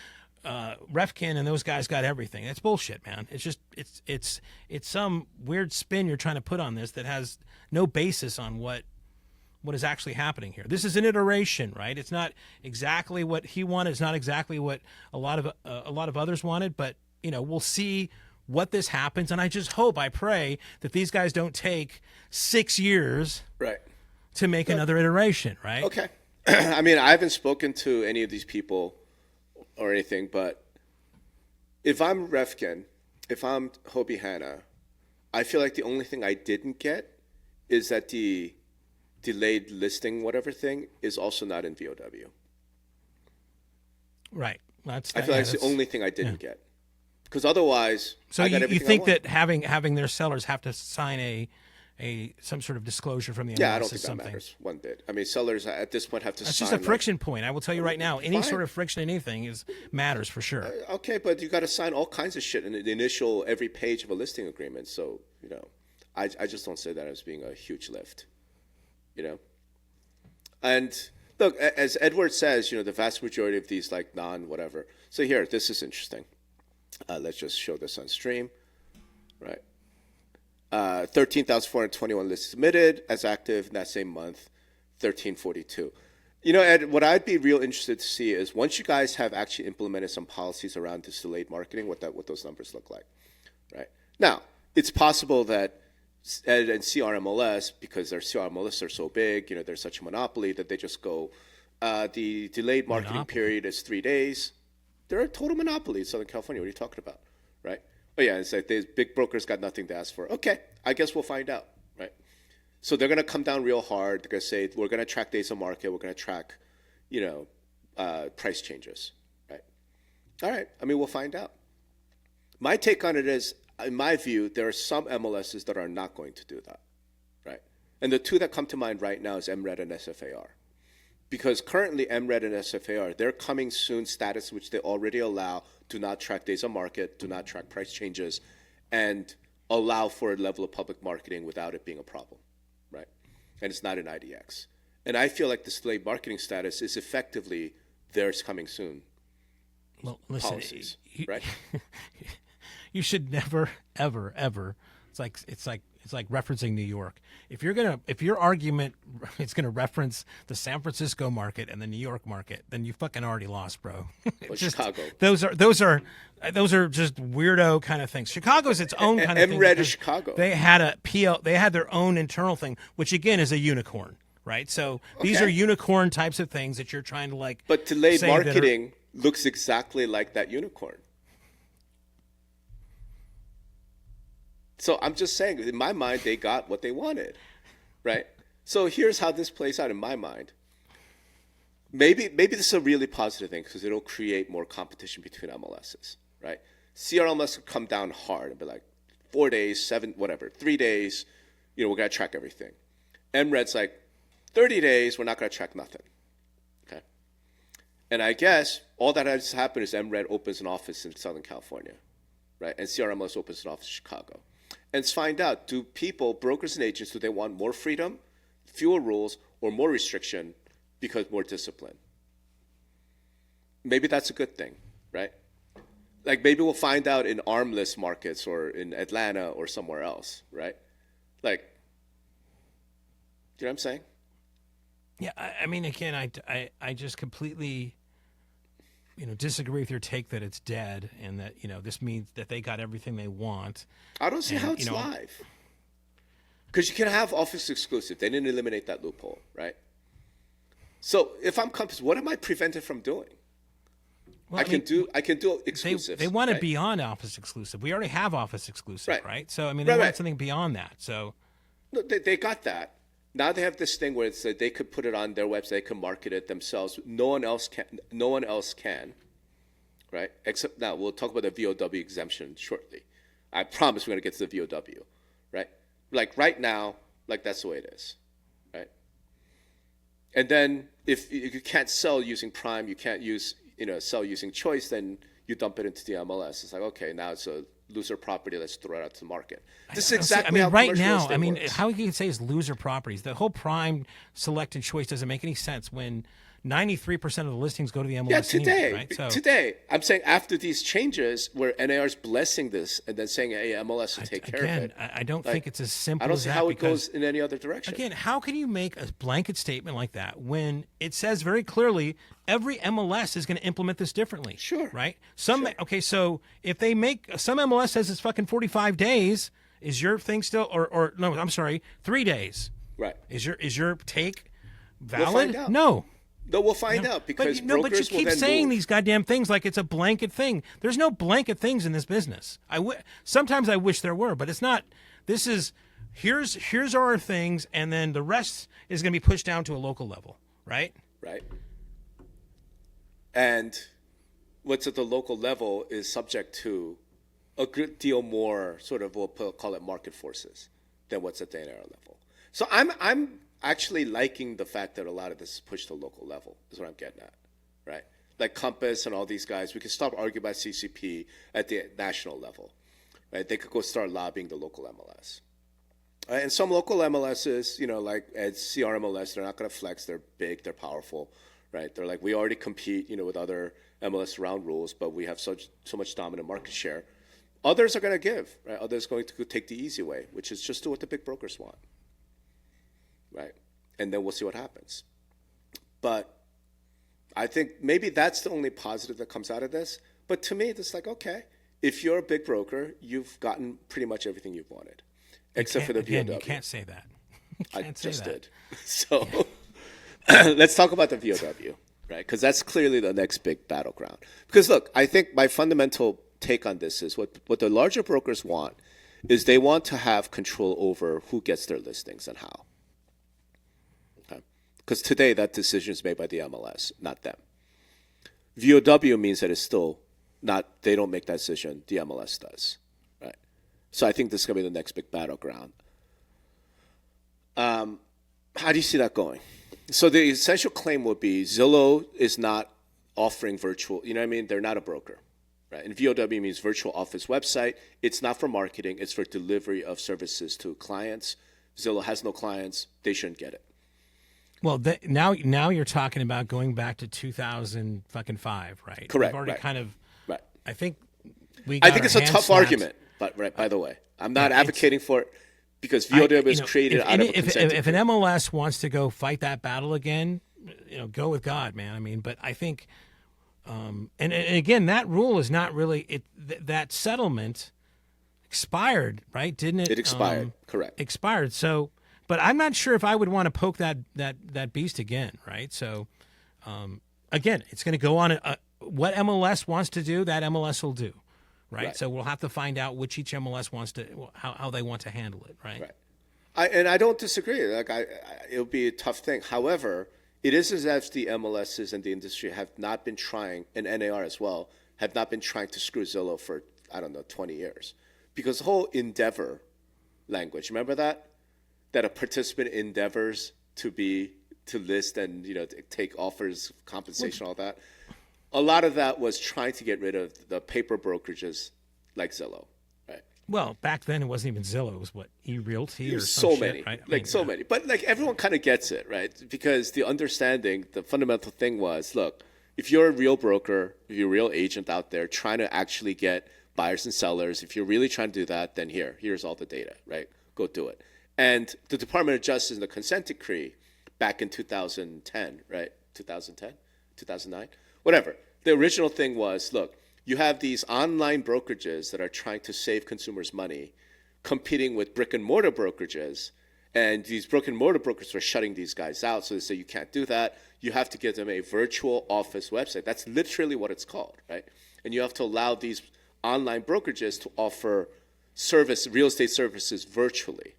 [SPEAKER 1] Refkin and those guys got everything. That's bullshit, man. It's just, it's some weird spin you're trying to put on this that has no basis on what is actually happening here. This is an iteration, right? It's not exactly what he wanted. It's not exactly what a lot of others wanted, but we'll see what this happens. And I just hope, I pray that these guys don't take 6 years to make another iteration, right?
[SPEAKER 2] Okay. I mean, I haven't spoken to any of these people or anything, but if I'm Refkin, if I'm Hobie Hanna, I feel like the only thing I didn't get is that the delayed listing whatever thing is also not in VOW.
[SPEAKER 1] Right.
[SPEAKER 2] I feel like it's the only thing I didn't get. Because otherwise,
[SPEAKER 1] so
[SPEAKER 2] I got
[SPEAKER 1] you think
[SPEAKER 2] that
[SPEAKER 1] having their sellers have to sign some sort of disclosure from the MLS
[SPEAKER 2] I don't think that matters one bit. I mean, sellers at this point have to
[SPEAKER 1] That's
[SPEAKER 2] sign.
[SPEAKER 1] It's just a friction point. I will tell you right now, any sort of friction in anything matters for sure.
[SPEAKER 2] Okay, but you got to sign all kinds of shit in the initial every page of a listing agreement. So I just don't say that as being a huge lift. And look, as Edward says, the vast majority of these like non-whatever. So here, this is interesting. Let's just show this on stream, right? 13,421 lists submitted as active in that same month, 1342. Ed, what I'd be real interested to see is once you guys have actually implemented some policies around this delayed marketing, what those numbers look like, right? Now, it's possible that Ed and CRMLS, because their CRMLS are so big, they're such a monopoly that they just go, the delayed marketing period is 3 days. They're a total monopoly in Southern California. What are you talking about, right? But yeah, it's like these big brokers got nothing to ask for. Okay, I guess we'll find out, right? So they're going to come down real hard. They're going to say, we're going to track days of market. We're going to track, price changes, right? All right. I mean, we'll find out. My take on it is, in my view, there are some MLSs that are not going to do that, right? And the two that come to mind right now is MRED and SFAR. Because currently MRED and SFAR, their coming soon status, which they already allow, do not track days on market, do not track price changes, and allow for a level of public marketing without it being a problem, right? And it's not an IDX. And I feel like this delayed marketing status is effectively theirs coming soon.
[SPEAKER 1] Well, listen,
[SPEAKER 2] policies, right?
[SPEAKER 1] You should never, ever, ever It's like referencing New York. If your argument is gonna reference the San Francisco market and the New York market, then you fucking already lost, bro.
[SPEAKER 2] Or Chicago.
[SPEAKER 1] Those are just weirdo kind of things. Chicago's its own kind of thing.
[SPEAKER 2] MRED is Chicago.
[SPEAKER 1] They had a PL. They had their own internal thing, which again is a unicorn, right? So these are unicorn types of things that you're trying to like.
[SPEAKER 2] But delayed marketing looks exactly like that unicorn. So I'm just saying, in my mind, they got what they wanted, right? So here's how this plays out in my mind. Maybe this is a really positive thing because it'll create more competition between MLSs, right? CRMLS will come down hard and be like, 4 days, 7, whatever, 3 days, we're going to track everything. MRED's like, 30 days, we're not going to track nothing, okay? And I guess all that has happened is MRED opens an office in Southern California, right? And CRMLS opens an office in Chicago. And let's find out, do people, brokers and agents, do they want more freedom, fewer rules, or more restriction because more discipline? Maybe that's a good thing, right? Like maybe we'll find out in armless markets or in Atlanta or somewhere else, right? Like, do you know what I'm saying?
[SPEAKER 1] Yeah, I mean, again, I just completely, disagree with your take that it's dead and that, this means that they got everything they want.
[SPEAKER 2] I don't see how it's live. Because you can have office exclusive. They didn't eliminate that loophole, right? So if I'm companies, what am I prevented from doing? Well, I can do exclusive.
[SPEAKER 1] They want to be on office exclusive. We already have office exclusive, right? So I mean, they want something beyond that. So
[SPEAKER 2] no, they got that. Now they have this thing where it's that they could put it on their website, they can market it themselves. No one else can, right? Except now we'll talk about the VOW exemption shortly. I promise we're going to get to the VOW, right? Like right now, like that's the way it is, right? And then if you can't sell using Prime, you can't sell using Choice, then you dump it into the MLS. It's like, okay, now it's a loser property. Let's throw it out to the market. This is exactly how
[SPEAKER 1] right now.
[SPEAKER 2] works.
[SPEAKER 1] How you can say is loser properties? The whole Prime, Select, and Choice doesn't make any sense when 93% of the listings go to the MLS.
[SPEAKER 2] Yeah, today.
[SPEAKER 1] Anyway, right? So,
[SPEAKER 2] today, I'm saying after these changes, where NAR is blessing this and then saying, "Hey, MLS will take care of it."
[SPEAKER 1] I don't think it's as simple.
[SPEAKER 2] I don't
[SPEAKER 1] as
[SPEAKER 2] see
[SPEAKER 1] that
[SPEAKER 2] how it goes in any other direction.
[SPEAKER 1] Again, how can you make a blanket statement like that when it says very clearly every MLS is going to implement this differently?
[SPEAKER 2] Sure.
[SPEAKER 1] Right. Okay. So if they make some MLS says it's fucking 45 days, is your thing still or no? I'm sorry, 3 days.
[SPEAKER 2] Right.
[SPEAKER 1] Is your take valid?
[SPEAKER 2] We'll find out.
[SPEAKER 1] No.
[SPEAKER 2] No, we'll find out because brokers
[SPEAKER 1] but you keep saying these goddamn things like it's a blanket thing. There's no blanket things in this business. Sometimes I wish there were, but it's not. This is here's our things, and then the rest is going to be pushed down to a local level, right?
[SPEAKER 2] Right. And what's at the local level is subject to a good deal more sort of we'll call it market forces than what's at the NAR level. So I'm actually liking the fact that a lot of this is pushed to local level is what I'm getting at, right? Like Compass and all these guys, we can stop arguing about CCP at the national level, right? They could go start lobbying the local MLS. And some local MLSs, like at CRMLS, they're not going to flex. They're big, they're powerful, right? They're like, we already compete, with other MLS round rules, but we have so much dominant market share. Others are going to give, right? Others are going to take the easy way, which is just do what the big brokers want. Right, and then we'll see what happens. But I think maybe that's the only positive that comes out of this. But to me, it's like, okay, if you're a big broker, you've gotten pretty much everything you've wanted, except for the VOW.
[SPEAKER 1] You can't say that.
[SPEAKER 2] I just did. So let's talk about the VOW, right? Because that's clearly the next big battleground. Because look, I think my fundamental take on this is what the larger brokers want is they want to have control over who gets their listings and how. Because today that decision is made by the MLS, not them. VOW means that it's still not, they don't make that decision, the MLS does, right? So I think this is going to be the next big battleground. How do you see that going? So the essential claim would be Zillow is not offering virtual, they're not a broker, right? And VOW means virtual office website. It's not for marketing, it's for delivery of services to clients. Zillow has no clients, they shouldn't get it.
[SPEAKER 1] Well, now you're talking about going back to 2005, right?
[SPEAKER 2] Correct.
[SPEAKER 1] We've already kind of.
[SPEAKER 2] Right.
[SPEAKER 1] I think
[SPEAKER 2] it's a tough argument, but by the way, I'm not advocating for it because VOW was created out of a consent
[SPEAKER 1] if an MLS wants to go fight that battle again, go with God, man. I mean, but I think, and again, that rule is not really that settlement expired, right? Didn't it?
[SPEAKER 2] It expired, correct.
[SPEAKER 1] Expired. So, but I'm not sure if I would want to poke that beast again, right? So, again, it's going to go on. What MLS wants to do, that MLS will do, right? So we'll have to find out which each MLS wants to, how they want to handle it, right?
[SPEAKER 2] And I don't disagree. Like it'll be a tough thing. However, it is as if the MLSs and the industry have not been trying, and NAR as well, have not been trying to screw Zillow for, 20 years. Because the whole endeavor language, remember that? That a participant endeavors to list and, take offers, compensation, all that. A lot of that was trying to get rid of the paper brokerages like Zillow, right?
[SPEAKER 1] Well, back then it wasn't even Zillow. It was what, eRealty or
[SPEAKER 2] so
[SPEAKER 1] some
[SPEAKER 2] many,
[SPEAKER 1] shit, right?
[SPEAKER 2] so many. But everyone kind of gets it, right? Because the understanding, the fundamental thing was, look, if you're a real broker, if you're a real agent out there trying to actually get buyers and sellers, if you're really trying to do that, then here's all the data, right? Go do it. And the Department of Justice and the consent decree back in 2010, right? 2010, 2009, whatever. The original thing was, look, you have these online brokerages that are trying to save consumers money, competing with brick and mortar brokerages, and these brick and mortar brokers were shutting these guys out. So they say you can't do that. You have to give them a virtual office website. That's literally what it's called, right? And you have to allow these online brokerages to offer real estate services virtually.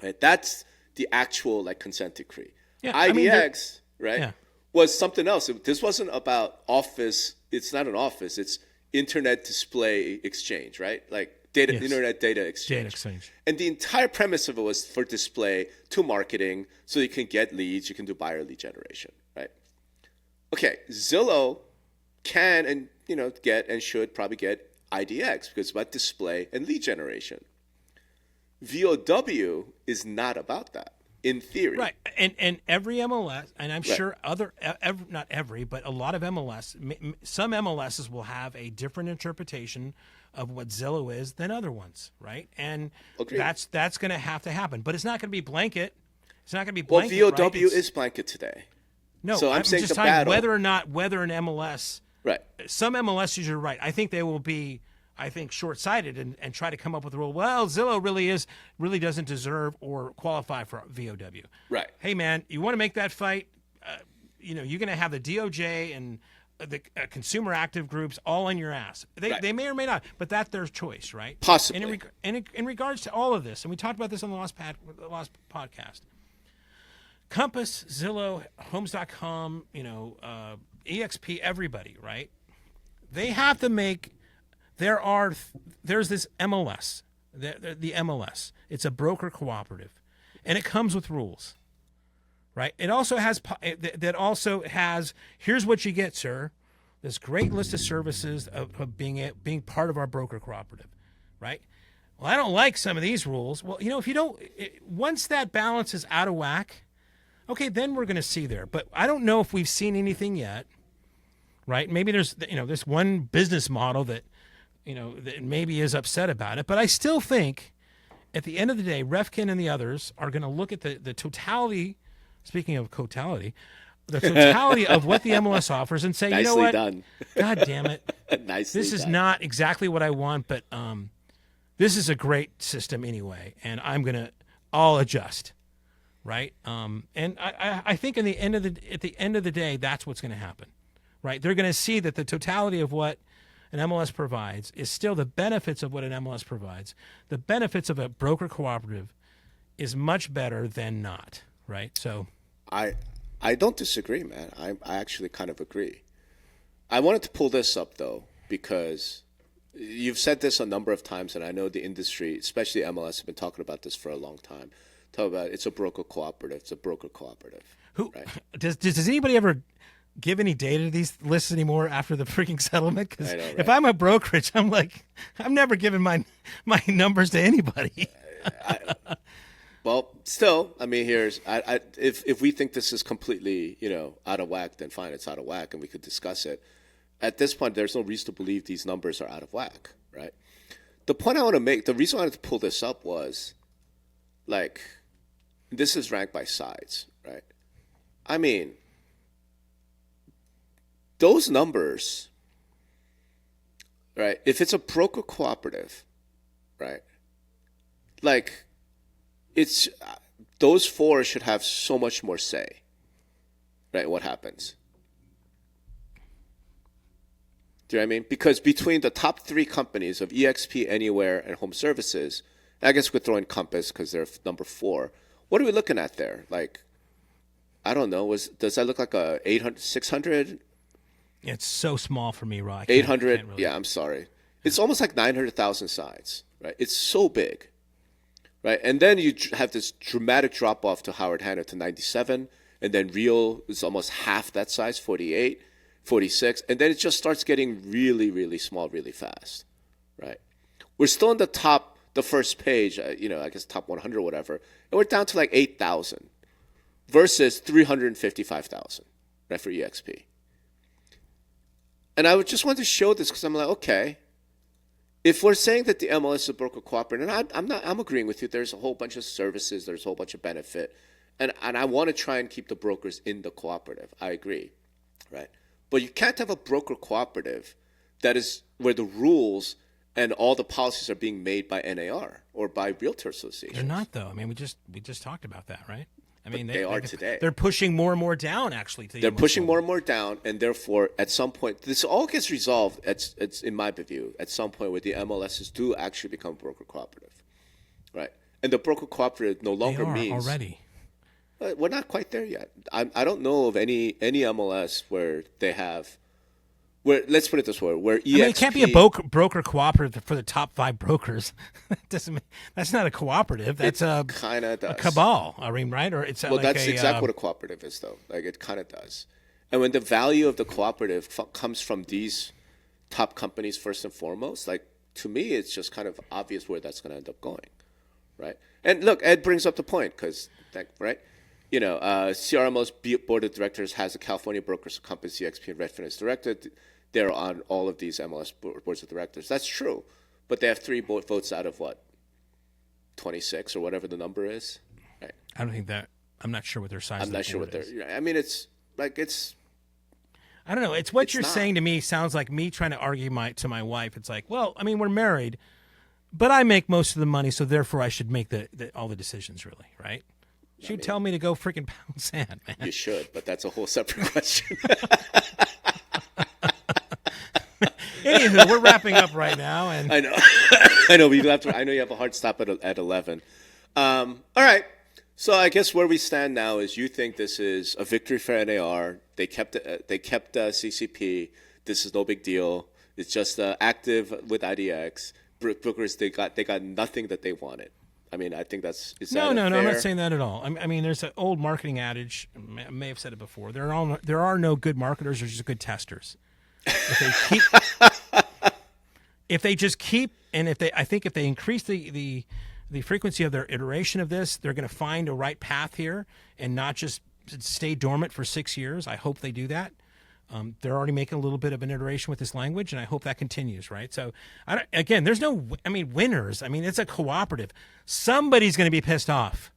[SPEAKER 2] Right? That's the actual consent decree.
[SPEAKER 1] Yeah,
[SPEAKER 2] IDX, right?
[SPEAKER 1] Yeah.
[SPEAKER 2] Was something else. This wasn't about office. It's not an office. It's internet display exchange, right? Like internet data exchange.
[SPEAKER 1] Data exchange.
[SPEAKER 2] And the entire premise of it was for display to marketing, so you can get leads, you can do buyer lead generation, right? Okay, Zillow can and get and should probably get IDX because it's about display and lead generation. VOW is not about that. In theory.
[SPEAKER 1] Right. And every MLS, and I'm sure not every, but a lot of some MLSs will have a different interpretation of what Zillow is than other ones, right? And that's going to have to happen. But it's not going to be blanket. It's not going to be blanket.
[SPEAKER 2] Well, VOW is blanket today.
[SPEAKER 1] No,
[SPEAKER 2] so I'm saying
[SPEAKER 1] just
[SPEAKER 2] the battle.
[SPEAKER 1] whether an MLS,
[SPEAKER 2] right? Some
[SPEAKER 1] MLSs, you're right. I think they will be, short-sighted and try to come up with a rule. Well, Zillow really doesn't deserve or qualify for VOW.
[SPEAKER 2] Right.
[SPEAKER 1] Hey, man, you want to make that fight? You're going to have the DOJ and the consumer active groups all on your ass. They may or may not, but that's their choice, right?
[SPEAKER 2] Possibly.
[SPEAKER 1] And in regards to all of this, and we talked about this on the last podcast. Compass, Zillow, Homes.com, EXP, everybody, right? They have to make. There's this MLS, the MLS. It's a broker cooperative, and it comes with rules, right? It also has here's what you get, sir. This great list of services of being part of our broker cooperative, right? Well, I don't like some of these rules. Well, if you don't, once that balance is out of whack, okay, then we're going to see there. But I don't know if we've seen anything yet, right? Maybe there's this one business model that maybe is upset about it. But I still think at the end of the day, Refkin and the others are going to look at the totality, speaking of totality, the totality of what the MLS offers and say,
[SPEAKER 2] Nicely
[SPEAKER 1] you know what?
[SPEAKER 2] Done.
[SPEAKER 1] God damn it. This is not exactly what I want, but this is a great system anyway, and I'll adjust. Right. And I think at the end of the day, that's what's going to happen. Right. They're going to see that the totality of what an MLS provides is still the benefits of what an MLS provides. The benefits of a broker cooperative is much better than not, right? So
[SPEAKER 2] I don't disagree, man. I actually kind of agree. I wanted to pull this up, though, because you've said this a number of times, and I know the industry, especially MLS, have been talking about this for a long time. Talk about it's a broker cooperative. It's a broker cooperative.
[SPEAKER 1] Right? Does anybody ever give any data to these lists anymore after the freaking settlement? Because if I'm a brokerage, I'm never giving my numbers to anybody.
[SPEAKER 2] Well, still, if we think this is completely out of whack, then fine, it's out of whack, and we could discuss it. At this point, there's no reason to believe these numbers are out of whack, right? the point I want to make, the reason I wanted to pull this up was, like, this is ranked by sides, right? I mean, those numbers, right? If it's a broker cooperative, right? Like, it's those four should have so much more say, right? What happens? Do you know what I mean? Because between the top three companies of EXP, Anywhere, and Home Services, I guess we could throw in Compass because they're number 4. What are we looking at there? Like, I don't know. Does that look like a 800, 600?
[SPEAKER 1] It's so small for me, Rob.
[SPEAKER 2] 800. Really... Yeah, I'm sorry. It's almost like 900,000 sides, right? It's so big, right? And then you have this dramatic drop off to Howard Hanna to 97, and then Real is almost half that size, 48. 46, and then it just starts getting really, really small really fast, right? We're still in the first page, I guess top 100 or whatever, and we're down to like 8,000 versus 355,000, right, for EXP. And I just wanted to show this because I'm like, okay, if we're saying that the MLS is a broker cooperative, and I'm agreeing with you, there's a whole bunch of services, there's a whole bunch of benefit, and I want to try and keep the brokers in the cooperative. I agree, right? But you can't have a broker cooperative that is where the rules and all the policies are being made by NAR or by realtor associations.
[SPEAKER 1] They're not, though. I mean, we just talked about that, right? I mean,
[SPEAKER 2] they are today.
[SPEAKER 1] They're pushing more and more down, actually.
[SPEAKER 2] They're pushing more and more down, and therefore, at some point, this all gets resolved. It's in my view, at some point where the MLSs do actually become broker cooperative, right? And the broker cooperative no longer means
[SPEAKER 1] already.
[SPEAKER 2] We're not quite there yet. I don't know of any MLS where they have, let's put it this way, where EXP... I mean,
[SPEAKER 1] it can't be a broker cooperative for the top 5 brokers. That's not a cooperative. That's a cabal. I mean, right? Or it's
[SPEAKER 2] that's exactly what a cooperative is, though. Like, it kind of does. And when the value of the cooperative comes from these top companies first and foremost, like, to me, it's just kind of obvious where that's going to end up going, right? And look, Ed brings up the point because, right? CRMO's board of directors has the California Brokers Compass, EXP, and Redfin as director. They're on all of these MLS boards of directors. That's true. But they have 3 votes out of what? 26 or whatever the number is. Right.
[SPEAKER 1] I don't think that. I'm not sure what their size.
[SPEAKER 2] I'm not sure what they're. I mean, it's. I
[SPEAKER 1] don't know. It's what you're saying to me sounds like me trying to argue to my wife. It's like, well, I mean, we're married, but I make most of the money, so therefore I should make all the decisions, really, right? You tell me to go freaking pound sand, man.
[SPEAKER 2] You should, but that's a whole separate question.
[SPEAKER 1] Anywho, we're wrapping up right now, and
[SPEAKER 2] I know, I know. I know you have a hard stop at 11. All right. So I guess where we stand now is you think this is a victory for NAR. They kept CCP. This is no big deal. It's just active with IDX. Brokers they got nothing that they wanted. I mean, I think that's
[SPEAKER 1] no. I'm not saying that at all. I mean, there's an old marketing adage. I may have said it before. There are no good marketers. There's just good testers. If they increase the frequency of their iteration of this, they're going to find a right path here and not just stay dormant for 6 years. I hope they do that. They're already making a little bit of an iteration with this language, and I hope that continues, right? So, there's no, winners. I mean, it's a cooperative. Somebody's going to be pissed off,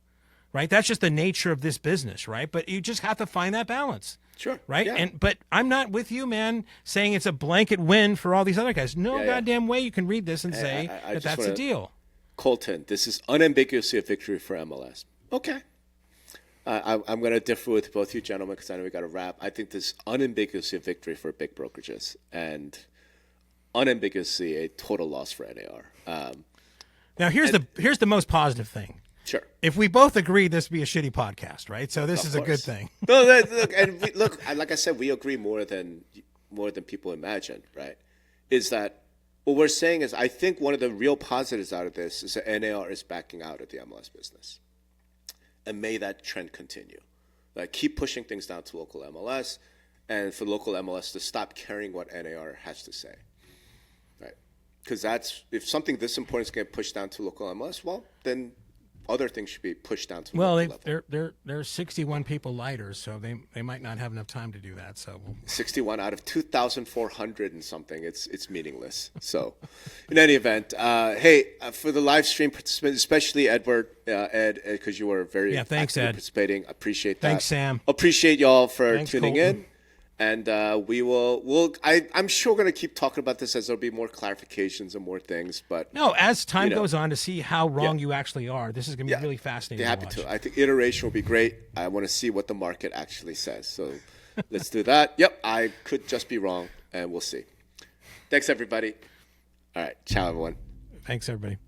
[SPEAKER 1] right? That's just the nature of this business, right? But you just have to find that balance.
[SPEAKER 2] Sure.
[SPEAKER 1] Right?
[SPEAKER 2] Yeah.
[SPEAKER 1] But I'm not with you, man, saying it's a blanket win for all these other guys. No goddamn way you can read this and say that's the deal.
[SPEAKER 2] Colton, this is unambiguously a victory for MLS. Okay. I'm going to differ with both you gentlemen because I know we got to wrap. I think this is unambiguously a victory for big brokerages and unambiguously a total loss for NAR. Now,
[SPEAKER 1] here's the most positive thing.
[SPEAKER 2] Sure.
[SPEAKER 1] If we both agree, this would be a shitty podcast, right? So this is a good thing.
[SPEAKER 2] No, look, like I said, we agree more than people imagine, right? Is that what we're saying is I think one of the real positives out of this is that NAR is backing out of the MLS business. And may that trend continue. Like, keep pushing things down to local MLS, and for local MLS to stop caring what NAR has to say, right? Because if something this important is getting pushed down to local MLS, well, then other things should be pushed down to
[SPEAKER 1] Well,
[SPEAKER 2] local level.
[SPEAKER 1] there's 61 people lighter, so they might not have enough time to do that. So
[SPEAKER 2] 61 out of 2,400 and something. It's meaningless. So, in any event, hey, for the live stream participants, especially Edward, Ed, because you were very
[SPEAKER 1] thanks,
[SPEAKER 2] actively
[SPEAKER 1] Ed.
[SPEAKER 2] participating. Appreciate that.
[SPEAKER 1] Thanks, Sam.
[SPEAKER 2] Appreciate y'all for
[SPEAKER 1] Thanks,
[SPEAKER 2] tuning
[SPEAKER 1] Colton.
[SPEAKER 2] in. And I'm sure we're going to keep talking about this as there'll be more clarifications and more things. But
[SPEAKER 1] No, as time
[SPEAKER 2] know.
[SPEAKER 1] goes on to see how wrong you actually are, this is going to be really fascinating.
[SPEAKER 2] happy
[SPEAKER 1] to watch.
[SPEAKER 2] to. I think iteration will be great. I want to see what the market actually says. So let's do that. Yep, I could just be wrong, and we'll see. Thanks, everybody. All right, ciao, everyone.
[SPEAKER 1] Thanks, everybody.